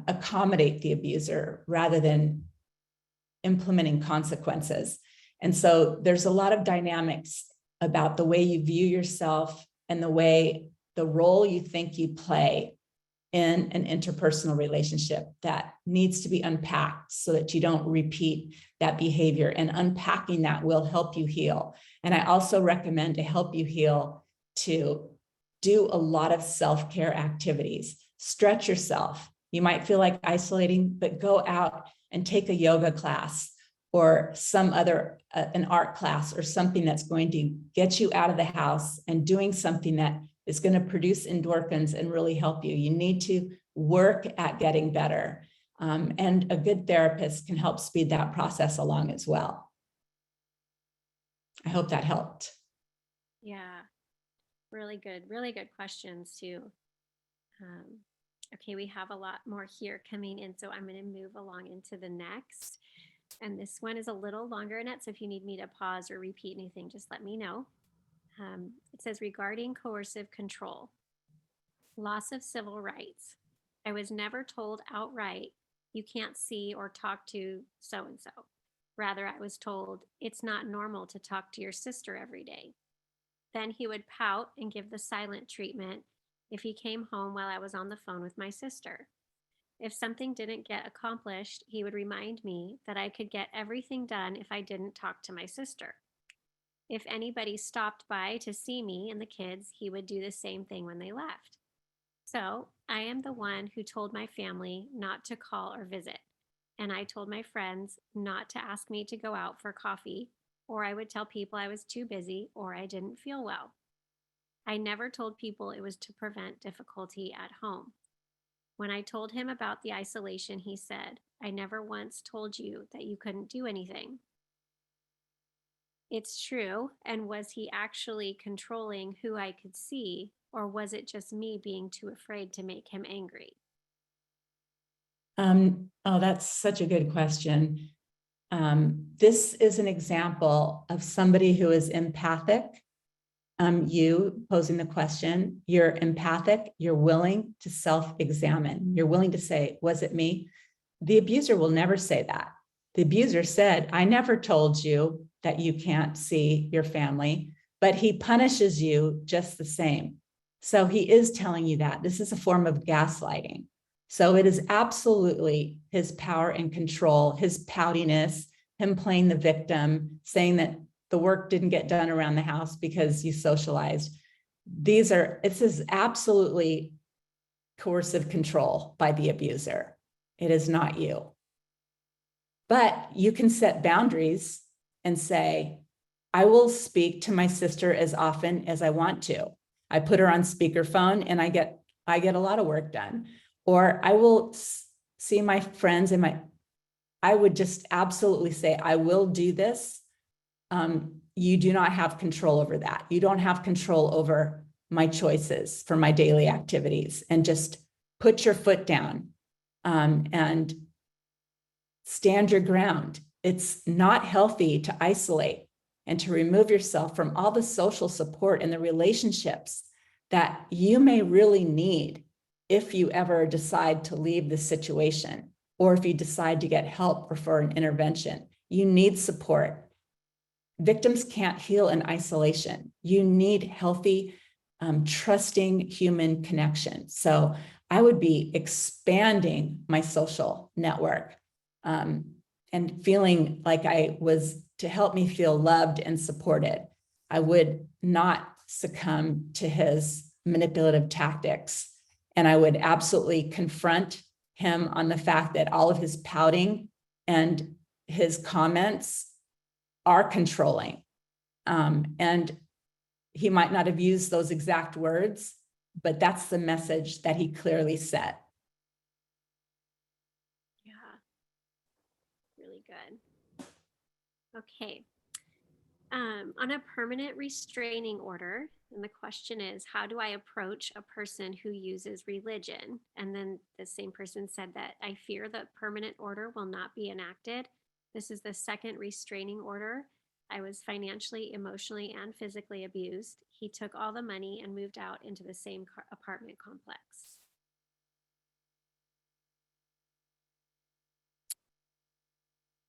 accommodate the abuser rather than implementing consequences. And so there's a lot of dynamics about the way you view yourself and the role you think you play in an interpersonal relationship that needs to be unpacked so that you don't repeat that behavior. And unpacking that will help you heal. And I also recommend, to help you heal, to do a lot of self-care activities. Stretch yourself. You might feel like isolating, but go out and take a yoga class or some other, an art class or something that's going to get you out of the house and doing something that is going to produce endorphins and really help you. You need to work at getting better. And a good therapist can help speed that process along as well. I hope that helped. Yeah, really good questions too. Okay, we have a lot more here coming in, so I'm going to move along into the next. And this one is a little longer, Annette, so if you need me to pause or repeat anything, just let me know. It says, regarding coercive control, loss of civil rights. I was never told outright, you can't see or talk to so-and-so. Rather, I was told, it's not normal to talk to your sister every day. Then he would pout and give the silent treatment if he came home while I was on the phone with my sister. If something didn't get accomplished, he would remind me that I could get everything done if I didn't talk to my sister. If anybody stopped by to see me and the kids, he would do the same thing when they left. So I am the one who told my family not to call or visit. And I told my friends not to ask me to go out for coffee, or I would tell people I was too busy or I didn't feel well. I never told people it was to prevent difficulty at home. When I told him about the isolation, he said, I never once told you that you couldn't do anything. It's true. And was he actually controlling who I could see, or was it just me being too afraid to make him angry? Oh, that's such a good question. This is an example of somebody who is empathic. You posing the question, you're empathic, you're willing to self-examine. You're willing to say, was it me? The abuser will never say that. The abuser said, I never told you that you can't see your family, but he punishes you just the same. So he is telling you that. This is a form of gaslighting. So it is absolutely his power and control, his poutiness, him playing the victim, saying that the work didn't get done around the house because you socialized. This is absolutely coercive control by the abuser. It is not you. But you can set boundaries and say, I will speak to my sister as often as I want to. I put her on speakerphone and I get a lot of work done. Or I will see my friends and I would just absolutely say, I will do this. You do not have control over that. You don't have control over my choices for my daily activities, and just put your foot down and stand your ground. It's not healthy to isolate and to remove yourself from all the social support and the relationships that you may really need if you ever decide to leave the situation, or if you decide to get help or for an intervention. You need support. Victims can't heal in isolation. You need healthy, trusting human connection. So I would be expanding my social network and feeling like I was to help me feel loved and supported. I would not succumb to his manipulative tactics. And I would absolutely confront him on the fact that all of his pouting and his comments are controlling. And he might not have used those exact words, but that's the message that he clearly sent. Yeah, really good. Okay. On a permanent restraining order, and the question is, how do I approach a person who uses religion? And then the same person said that I fear that permanent order will not be enacted. This is the second restraining order. I was financially, emotionally, and physically abused. He took all the money and moved out into the same apartment complex.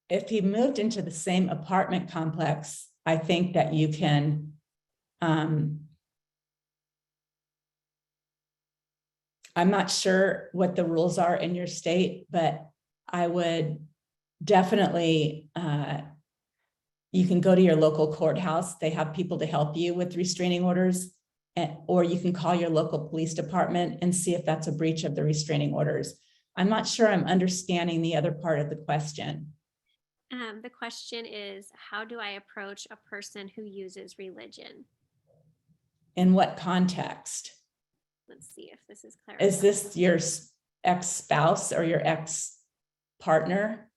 If he moved into the same apartment complex, I think that you can, I'm not sure what the rules are in your state, but I would definitely, you can go to your local courthouse. They have people to help you with restraining orders, or you can call your local police department and see if that's a breach of the restraining orders. I'm not sure I'm understanding the other part of the question. The question is, how do I approach a person who uses religion? In what context? Let's see if this is clear. Is this your ex-spouse or your ex-partner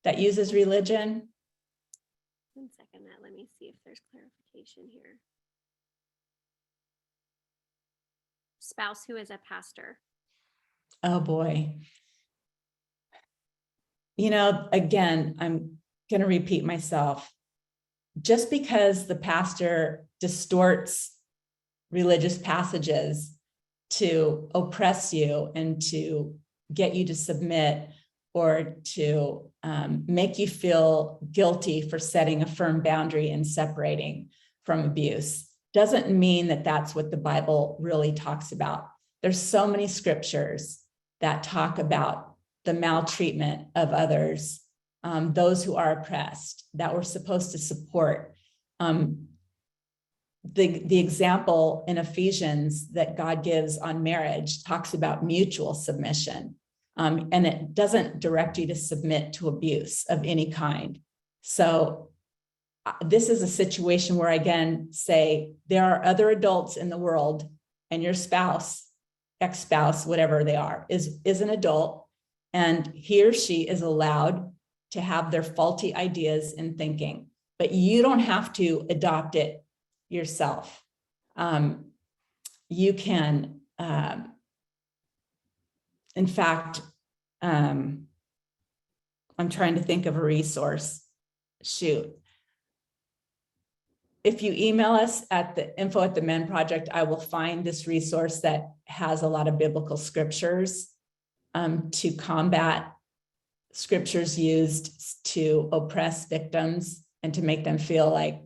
that uses religion? 1 second, let me see if there's clarification here. Spouse who is a pastor. Oh boy. You know, again, I'm going to repeat myself. Just because the pastor distorts religious passages to oppress you and to get you to submit, or to make you feel guilty for setting a firm boundary and separating from abuse, doesn't mean that that's what the Bible really talks about. There's so many scriptures that talk about the maltreatment of others, those who are oppressed, that we're supposed to support. The example in Ephesians that God gives on marriage talks about mutual submission. And it doesn't direct you to submit to abuse of any kind. So this is a situation where I again say there are other adults in the world, and your spouse, ex-spouse, whatever they are, is an adult, and he or she is allowed to have their faulty ideas and thinking, but you don't have to adopt it yourself. You can, in fact, I'm trying to think of a resource. Shoot. If you email us at the info@the-men project, I will find this resource that has a lot of biblical scriptures to combat scriptures used to oppress victims and to make them feel like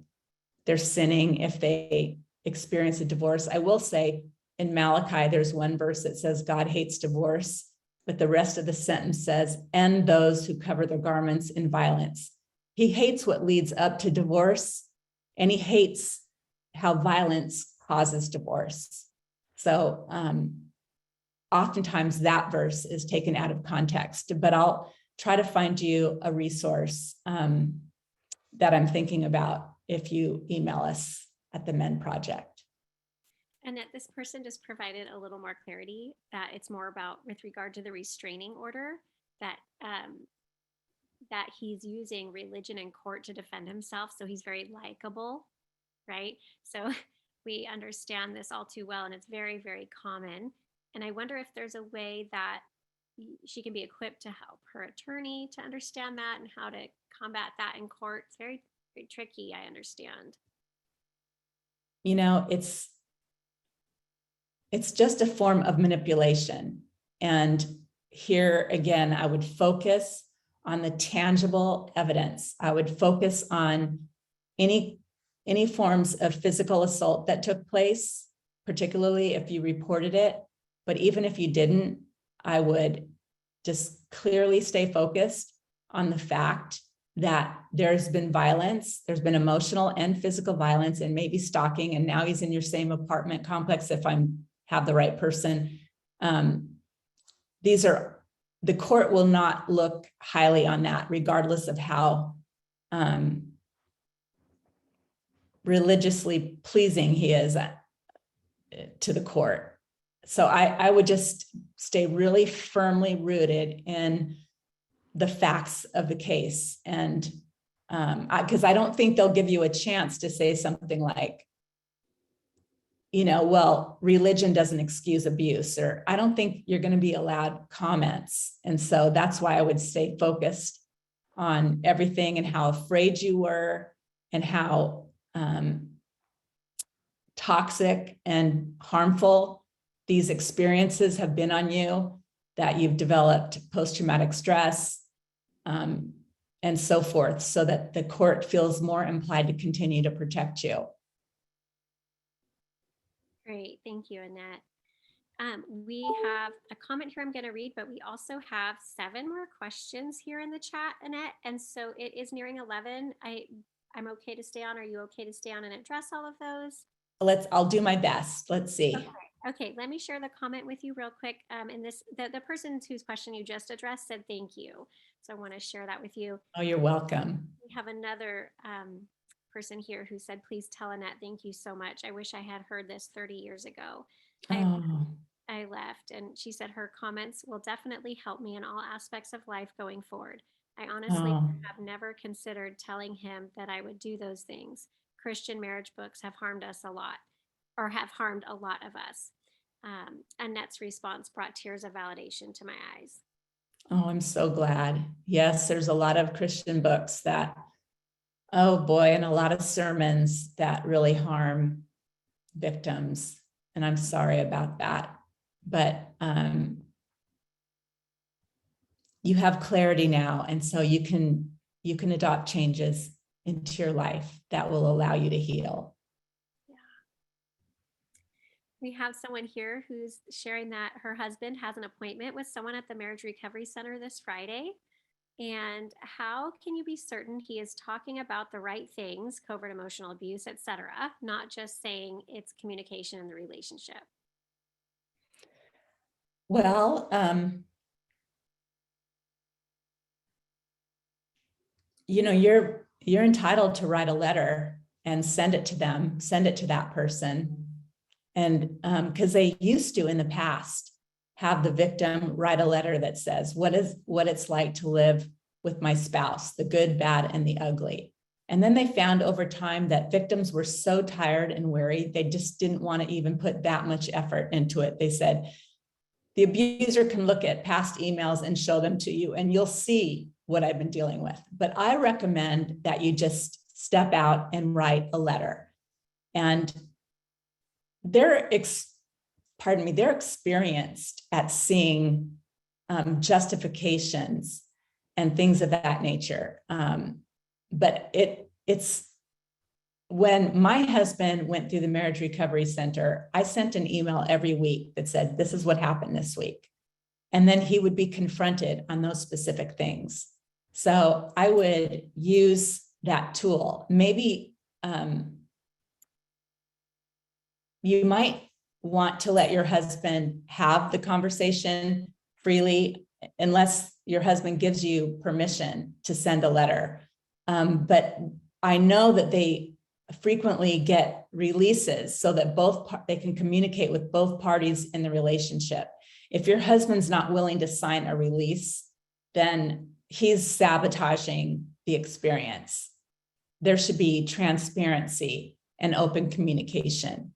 they're sinning if they experience a divorce. I will say in Malachi, there's one verse that says God hates divorce, but the rest of the sentence says, and those who cover their garments in violence. He hates what leads up to divorce, and he hates how violence causes divorce. So oftentimes that verse is taken out of context, but I'll try to find you a resource that I'm thinking about if you email us at the Men Project. Annette, this person just provided a little more clarity that it's more about with regard to the restraining order that that he's using religion and court to defend himself. So he's very likable, right? So we understand this all too well, and it's very, very common. And I wonder if there's a way that she can be equipped to help her attorney to understand that and how to combat that in court. It's very, very tricky, I understand. You know, it's just a form of manipulation. And here again, I would focus on the tangible evidence. I would focus on any forms of physical assault that took place, particularly if you reported it. But even if you didn't, I would just clearly stay focused on the fact that there's been violence, there's been emotional and physical violence, and maybe stalking, and now he's in your same apartment complex if have the right person. The court will not look highly on that, regardless of how religiously pleasing he is to the court. So I would just stay really firmly rooted in the facts of the case. And because I don't think they'll give you a chance to say something like, you know, well, religion doesn't excuse abuse, or I don't think you're going to be allowed comments. And so that's why I would stay focused on everything and how afraid you were and how toxic and harmful these experiences have been on you, that you've developed post-traumatic stress, and so forth, so that the court feels more implied to continue to protect you. Great, thank you, Annette. We have a comment here I'm going to read, but we also have 7 more questions here in the chat, Annette. And so it is nearing 11. I'm okay to stay on. Are you okay to stay on and address all of those? I'll do my best. Let's see. Okay, let me share the comment with you real quick. In this, the person whose question you just addressed said thank you. So I want to share that with you. Oh, you're welcome. We have another person here who said, please tell Annette, thank you so much. I wish I had heard this 30 years ago. I left, and she said her comments will definitely help me in all aspects of life going forward. I honestly have never considered telling him that I would do those things. Christian marriage books have harmed us a lot, or have harmed a lot of us. Annette's response brought tears of validation to my eyes. Oh, I'm so glad. Yes, there's a lot of Christian books that, oh boy, and a lot of sermons that really harm victims. And I'm sorry about that. But you have clarity now. And so you can adopt changes into your life that will allow you to heal. Yeah. We have someone here who's sharing that her husband has an appointment with someone at the Marriage Recovery Center this Friday. And how can you be certain he is talking about the right things, covert emotional abuse, etc., not just saying it's communication in the relationship? Well, you know, you're entitled to write a letter and send it to them, send it to that person. And because they used to in the past have the victim write a letter that says what it's like to live with my spouse, the good, bad, and the ugly. And then they found over time that victims were so tired and weary, they just didn't want to even put that much effort into it. They said, the abuser can look at past emails and show them to you, and you'll see what I've been dealing with. But I recommend that you just step out and write a letter. And they're experienced at seeing justifications and things of that nature. But it's when my husband went through the Marriage Recovery Center, I sent an email every week that said, this is what happened this week. And then he would be confronted on those specific things. So I would use that tool. Maybe you might want to let your husband have the conversation freely, unless your husband gives you permission to send a letter. But I know that they frequently get releases so that they can communicate with both parties in the relationship. If your husband's not willing to sign a release, then he's sabotaging the experience. There should be transparency and open communication.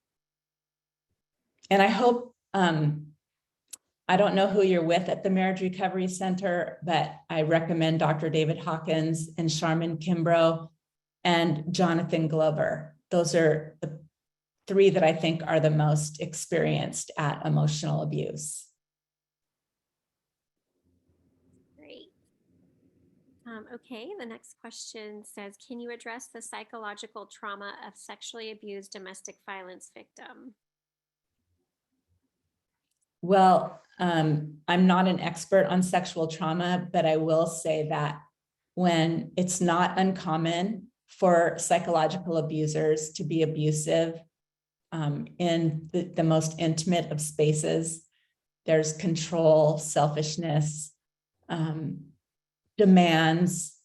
And I hope, I don't know who you're with at the Marriage Recovery Center, but I recommend Dr. David Hawkins and Charmin Kimbrough and Jonathan Glover. Those are the three that I think are the most experienced at emotional abuse. Great. Okay, the next question says, can you address the psychological trauma of sexually abused domestic violence victim? Well, I'm not an expert on sexual trauma, but I will say that when it's not uncommon for psychological abusers to be abusive in the most intimate of spaces, there's control, selfishness, demands,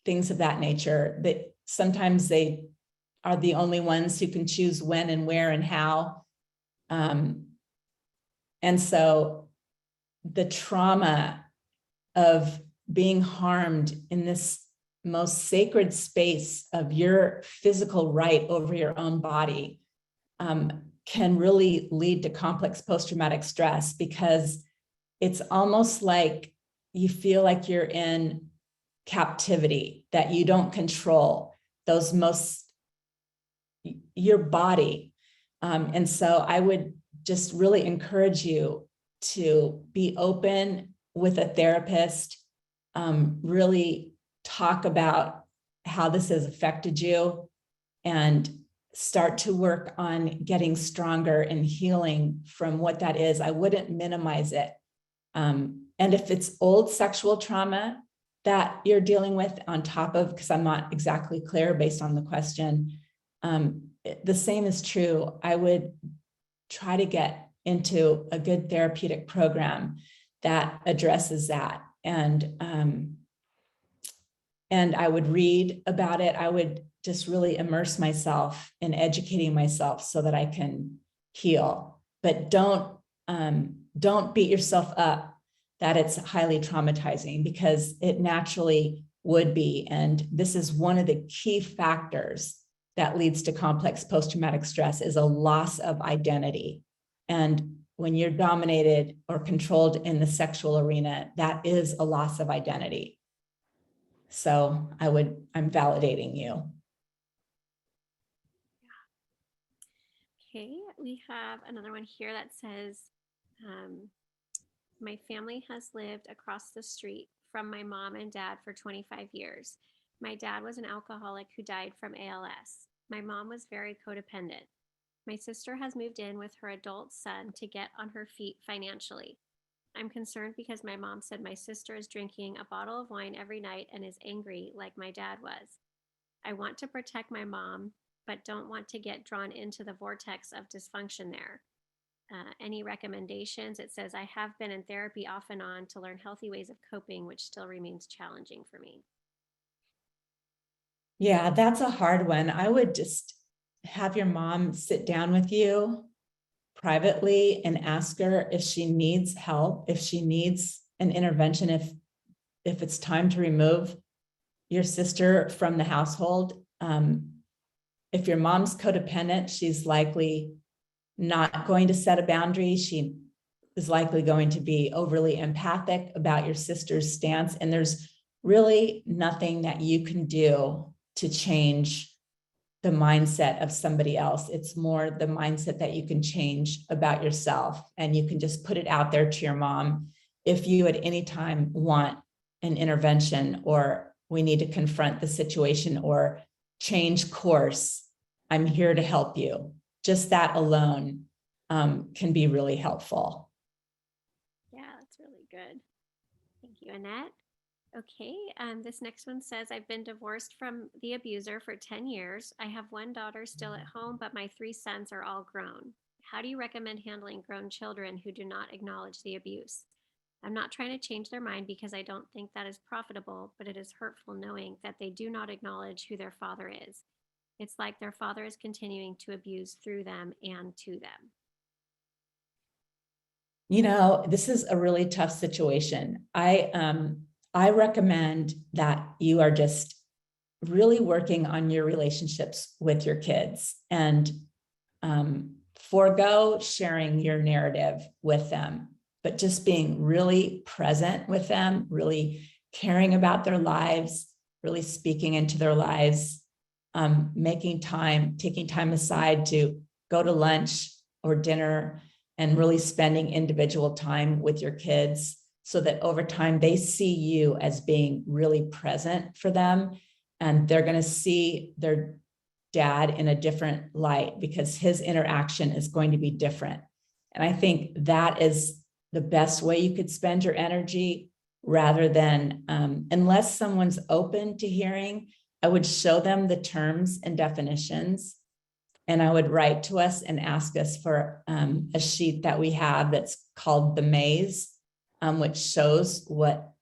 things of that nature, that sometimes they are the only ones who can choose when and where and how. And so the trauma of being harmed in this most sacred space of your physical right over your own body can really lead to complex post-traumatic stress, because it's almost like you feel like you're in captivity, that you don't control your body. And so I would just really encourage you to be open with a therapist, really talk about how this has affected you, and start to work on getting stronger and healing from what that is. I wouldn't minimize it. And if it's old sexual trauma that you're dealing with on top of, because I'm not exactly clear based on the question, the same is true. I would try to get into a good therapeutic program that addresses that. And I would read about it. I would just really immerse myself in educating myself so that I can heal. But don't beat yourself up that it's highly traumatizing, because it naturally would be. And this is one of the key factors that leads to complex post-traumatic stress, is a loss of identity. And when you're dominated or controlled in the sexual arena, that is a loss of identity. So I'm validating you. Okay, we have another one here that says, my family has lived across the street from my mom and dad for 25 years. My dad was an alcoholic who died from ALS. My mom was very codependent. My sister has moved in with her adult son to get on her feet financially. I'm concerned because my mom said my sister is drinking a bottle of wine every night and is angry like my dad was. I want to protect my mom, but don't want to get drawn into the vortex of dysfunction there. Any recommendations? It says, I have been in therapy off and on to learn healthy ways of coping, which still remains challenging for me. Yeah, that's a hard one. I would just have your mom sit down with you privately and ask her if she needs help, if she needs an intervention, if it's time to remove your sister from the household. If your mom's codependent, she's likely not going to set a boundary. She is likely going to be overly empathic about your sister's stance. And there's really nothing that you can do to change the mindset of somebody else. It's more the mindset that you can change about yourself. And you can just put it out there to your mom. If you at any time want an intervention, or we need to confront the situation or change course, I'm here to help you. Just that alone can be really helpful. Yeah, that's really good. Thank you, Annette. Okay, this next one says, I've been divorced from the abuser for 10 years. I have one daughter still at home, but my 3 sons are all grown. How do you recommend handling grown children who do not acknowledge the abuse? I'm not trying to change their mind because I don't think that is profitable, but it is hurtful knowing that they do not acknowledge who their father is. It's like their father is continuing to abuse through them and to them. You know, this is a really tough situation. I recommend that you are just really working on your relationships with your kids and forego sharing your narrative with them, but just being really present with them, really caring about their lives, really speaking into their lives, taking time aside to go to lunch or dinner and really spending individual time with your kids so that over time they see you as being really present for them. And they're going to see their dad in a different light because his interaction is going to be different. And I think that is the best way you could spend your energy rather than, unless someone's open to hearing, I would show them the terms and definitions. And I would write to us and ask us for a sheet that we have that's called the maze, which shows what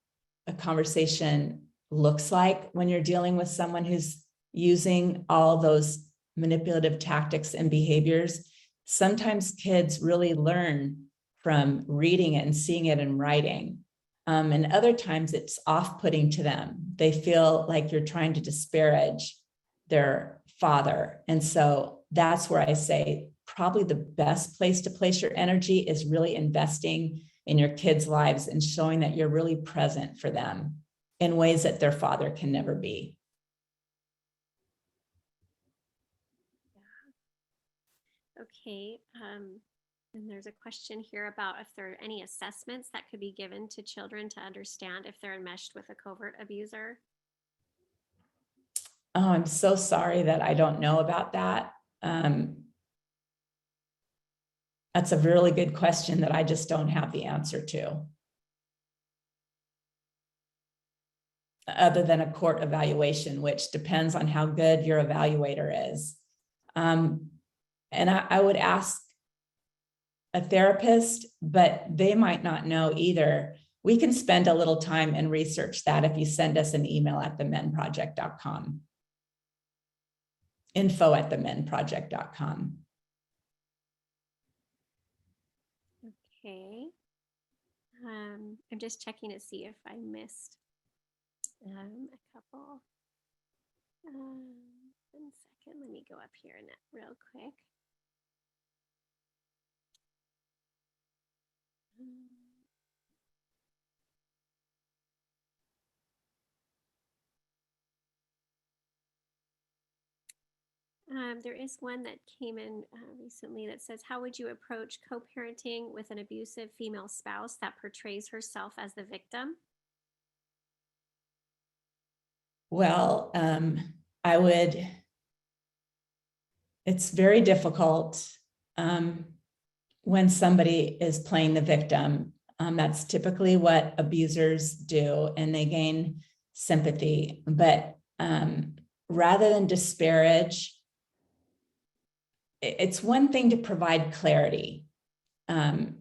a conversation looks like when you're dealing with someone who's using all those manipulative tactics and behaviors. Sometimes kids really learn from reading it and seeing it in writing. And other times it's off-putting to them. They feel like you're trying to disparage their father. And so that's where I say probably the best place to place your energy is really investing in your kids' lives and showing that you're really present for them in ways that their father can never be. Okay. And there's a question here about if there are any assessments that could be given to children to understand if they're enmeshed with a covert abuser. Oh, I'm so sorry that I don't know about that. That's a really good question that I just don't have the answer to. Other than a court evaluation, which depends on how good your evaluator is. And I would ask a therapist, but they might not know either. We can spend a little time and research that if you send us an email at themenproject.com. info@themenproject.com. Okay. I'm just checking to see if I missed a couple. 1 second, let me go up here and real quick. There is one that came in recently that says, how would you approach co-parenting with an abusive female spouse that portrays herself as the victim? Well, it's very difficult when somebody is playing the victim. That's typically what abusers do, and they gain sympathy. But rather than disparage, it's one thing to provide clarity, to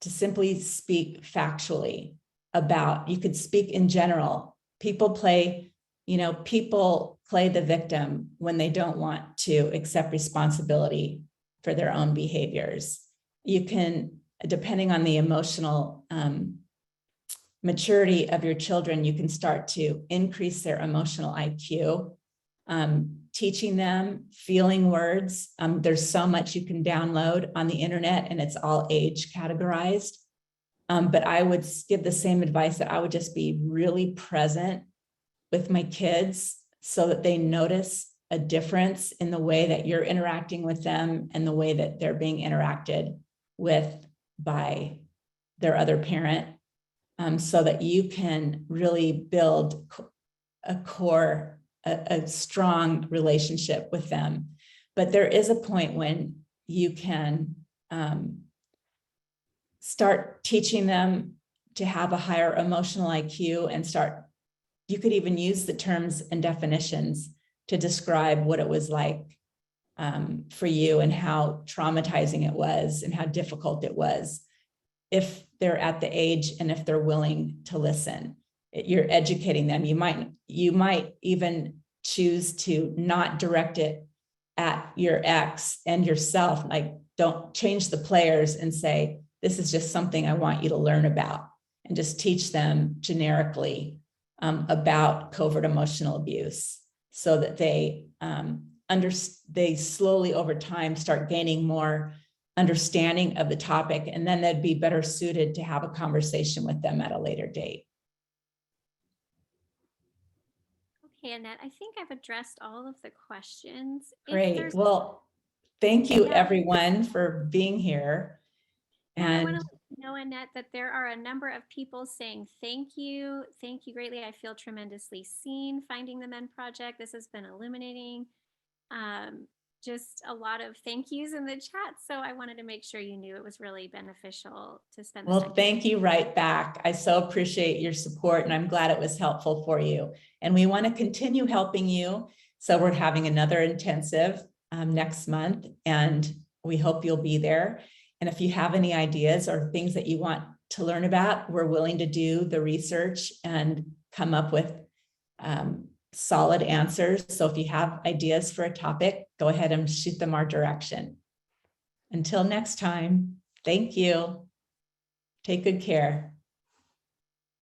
simply speak factually about, you could speak in general. People play the victim when they don't want to accept responsibility for their own behaviors. You can, depending on the emotional maturity of your children, you can start to increase their emotional IQ, teaching them feeling words. There's so much you can download on the internet, and it's all age categorized. But I would give the same advice that I would just be really present with my kids so that they notice a difference in the way that you're interacting with them and the way that they're being interacted with by their other parent, so that you can really build a strong relationship with them. But there is a point when you can start teaching them to have a higher emotional IQ and you could even use the terms and definitions to describe what it was like for you and how traumatizing it was and how difficult it was. If they're at the age and if they're willing to listen, you're educating them. You might even choose to not direct it at your ex and yourself, like don't change the players and say, this is just something I want you to learn about, and just teach them generically about covert emotional abuse, so that they slowly over time start gaining more understanding of the topic, and then they'd be better suited to have a conversation with them at a later date. Okay, Annette, I think I've addressed all of the questions. Great. Well, thank you everyone for being here. Yeah, I want And to let you know, Annette, that there are a number of people saying thank you. Thank you greatly. I feel tremendously seen finding the Men Project. This has been illuminating. Just a lot of thank yous in the chat. So I wanted to make sure you knew it was really beneficial to spend this time. well, thank you right back. I so appreciate your support, and I'm glad it was helpful for you. And we want to continue helping you. So we're having another intensive next month, and we hope you'll be there. And if you have any ideas or things that you want to learn about, we're willing to do the research and come up with solid answers. So if you have ideas for a topic, go ahead and shoot them our direction. Until next time, thank you. Take good care.